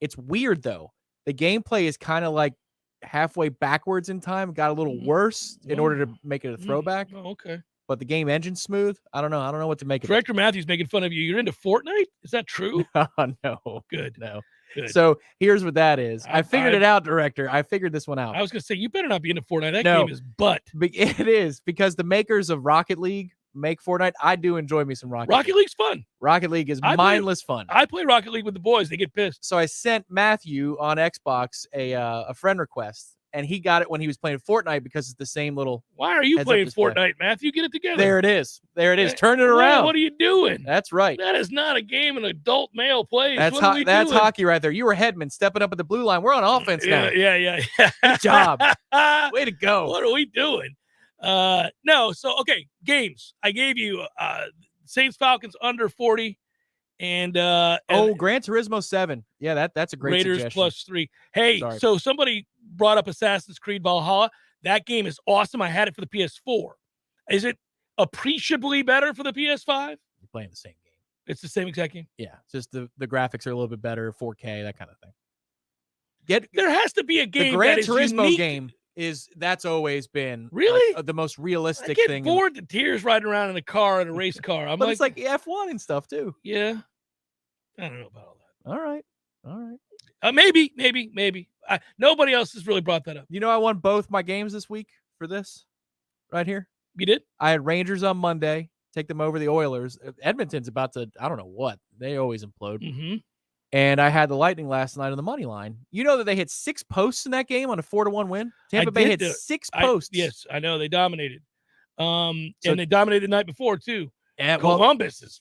It's weird, though. The gameplay is kind of like halfway backwards in time, got a little worse in order to make it a throwback. Oh, okay. But the game engine's smooth. I don't know what to make of it. Director Matthews making fun of you. You're into Fortnite? Is that true? No. Good. No. Good. So here's what that is. I figured it out, Director. I figured this one out. I was going to say, you better not be into Fortnite. That game is butt. It is, because the makers of Rocket League make Fortnite. I do enjoy me some Rocket League's fun. Rocket League is mindless fun. I play Rocket League with the boys. They get pissed. So I sent Matthew on Xbox a friend request, and he got it when he was playing Fortnite because it's the same little. Why are you heads-up playing display. Fortnite, Matthew? Get it together. There it is. Turn it around. What are you doing? That's right. That is not a game an adult male plays. That's what are we that's doing? hockey right there. You were Hedman stepping up at the blue line. We're on offense now. Yeah. Good job. Way to go. What are we doing? No. So, okay. Games. I gave you Saints Falcons under 40 and Gran Turismo 7. Yeah, that's a great Raiders suggestion. +3. Hey, Sorry. so somebody brought up Assassin's Creed Valhalla. That game is awesome. I had it for the PS4. Is it appreciably better for the PS5? You're playing the same game. It's the same exact game. Yeah, just the graphics are a little bit better, 4K, that kind of thing. There has to be a game. The Gran that is Turismo unique. game that's always been Really the most I realistic get thing. bored to tears riding around in a car, in a race car. I'm But like, it's like F1 and stuff too. yeah, I don't know about all that. All right. Maybe. Nobody else has really brought that up. You know, I won both my games this week for this right here. You did? I had Rangers on Monday, take them over the Oilers. Edmonton's about to, I don't know what. They always implode. Mm-hmm. And I had the Lightning last night on the money line. You know that they hit 6 posts in that game on a 4-1 win? Tampa Bay hit 6 posts. Yes, I know. They dominated. And they dominated the night before, too. And Columbus is.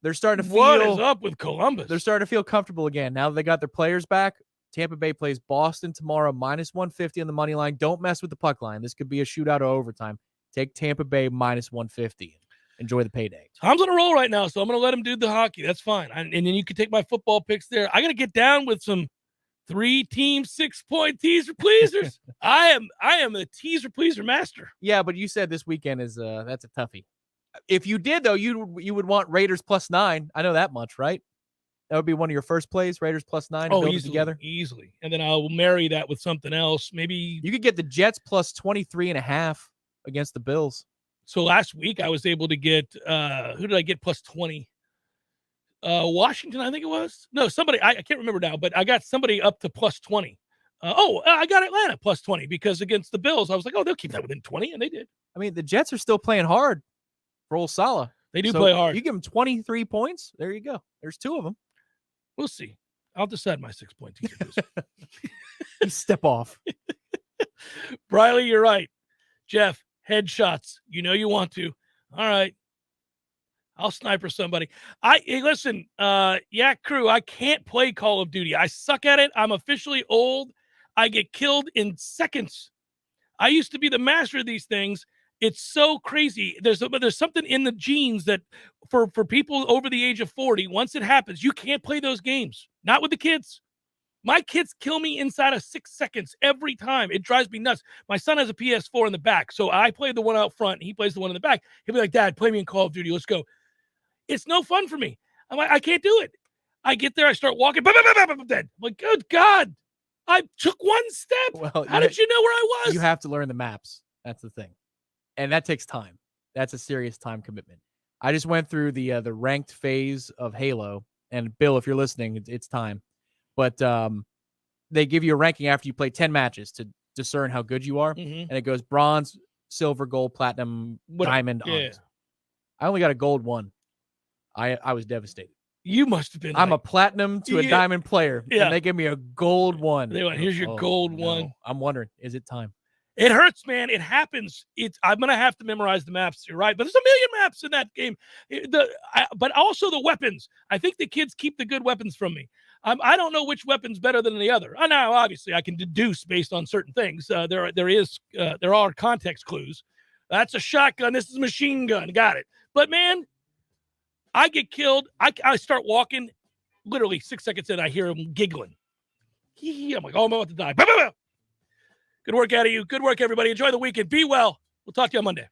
They're starting to feel. What is up with Columbus? They're starting to feel comfortable again. Now that they got their players back, Tampa Bay plays Boston tomorrow, -150 on the money line. Don't mess with the puck line. This could be a shootout or overtime. Take Tampa Bay -150. Enjoy the payday. Tom's on a roll right now, so I'm going to let him do the hockey. That's fine. And then you can take my football picks there. I got to get down with some 3-team 6-point teaser pleasers. I am a teaser pleaser master. Yeah, but you said this weekend is that's a toughie. If you did though, you would want Raiders +9. I know that much, right? That would be one of your first plays, Raiders +9. Oh, build easily, it together. Easily. And then I'll marry that with something else. Maybe you could get the Jets +23.5 against the Bills. So last week I was able to get who did I get +20? Washington, I think it was. No, somebody I can't remember now, but I got somebody up to +20. I got Atlanta +20 because against the Bills, I was like, oh, they'll keep that within 20, and they did. I mean, the Jets are still playing hard for old Salah. They do play hard. You give them 23 points. There you go. There's 2 of them. We'll see. I'll decide my 6-point teaser. You step off. Briley, you're right. Jeff, headshots. You know you want to. All right. I'll sniper somebody. Hey, listen, Yak Crew, I can't play Call of Duty. I suck at it. I'm officially old. I get killed in seconds. I used to be the master of these things. It's so crazy. There's something in the genes that for people over the age of 40, once it happens, you can't play those games. Not with the kids. My kids kill me inside of 6 seconds every time. It drives me nuts. My son has a PS4 in the back, so I play the one out front. He plays the one in the back. He'll be like, Dad, play me in Call of Duty. Let's go. It's no fun for me. I'm like, I can't do it. I get there. I start walking. I'm dead. I'm like, good God. I took one step. Well, how did you know where I was? You have to learn the maps. That's the thing. And that takes time. That's a serious time commitment. I just went through the ranked phase of Halo. And Bill, if you're listening, it's time. But they give you a ranking after you play 10 matches to discern how good you are. Mm-hmm. And it goes bronze, silver, gold, platinum, diamond. Yeah. I only got a gold 1. I was devastated. You must have been. I'm a platinum to a diamond player. Yeah. And they give me a gold 1. They went, here's your gold 1. I'm wondering, is it time? It hurts, man. It happens. I'm going to have to memorize the maps. You're right. But there's a million maps in that game. But also the weapons. I think the kids keep the good weapons from me. I don't know which weapon's better than the other. Now, obviously, I can deduce based on certain things. There are context clues. That's a shotgun. This is a machine gun. Got it. But, man, I get killed. I start walking. Literally 6 seconds in, I hear him giggling. I'm like, oh, I'm about to die. Good work out of you. Good work, everybody. Enjoy the weekend. Be well. We'll talk to you on Monday.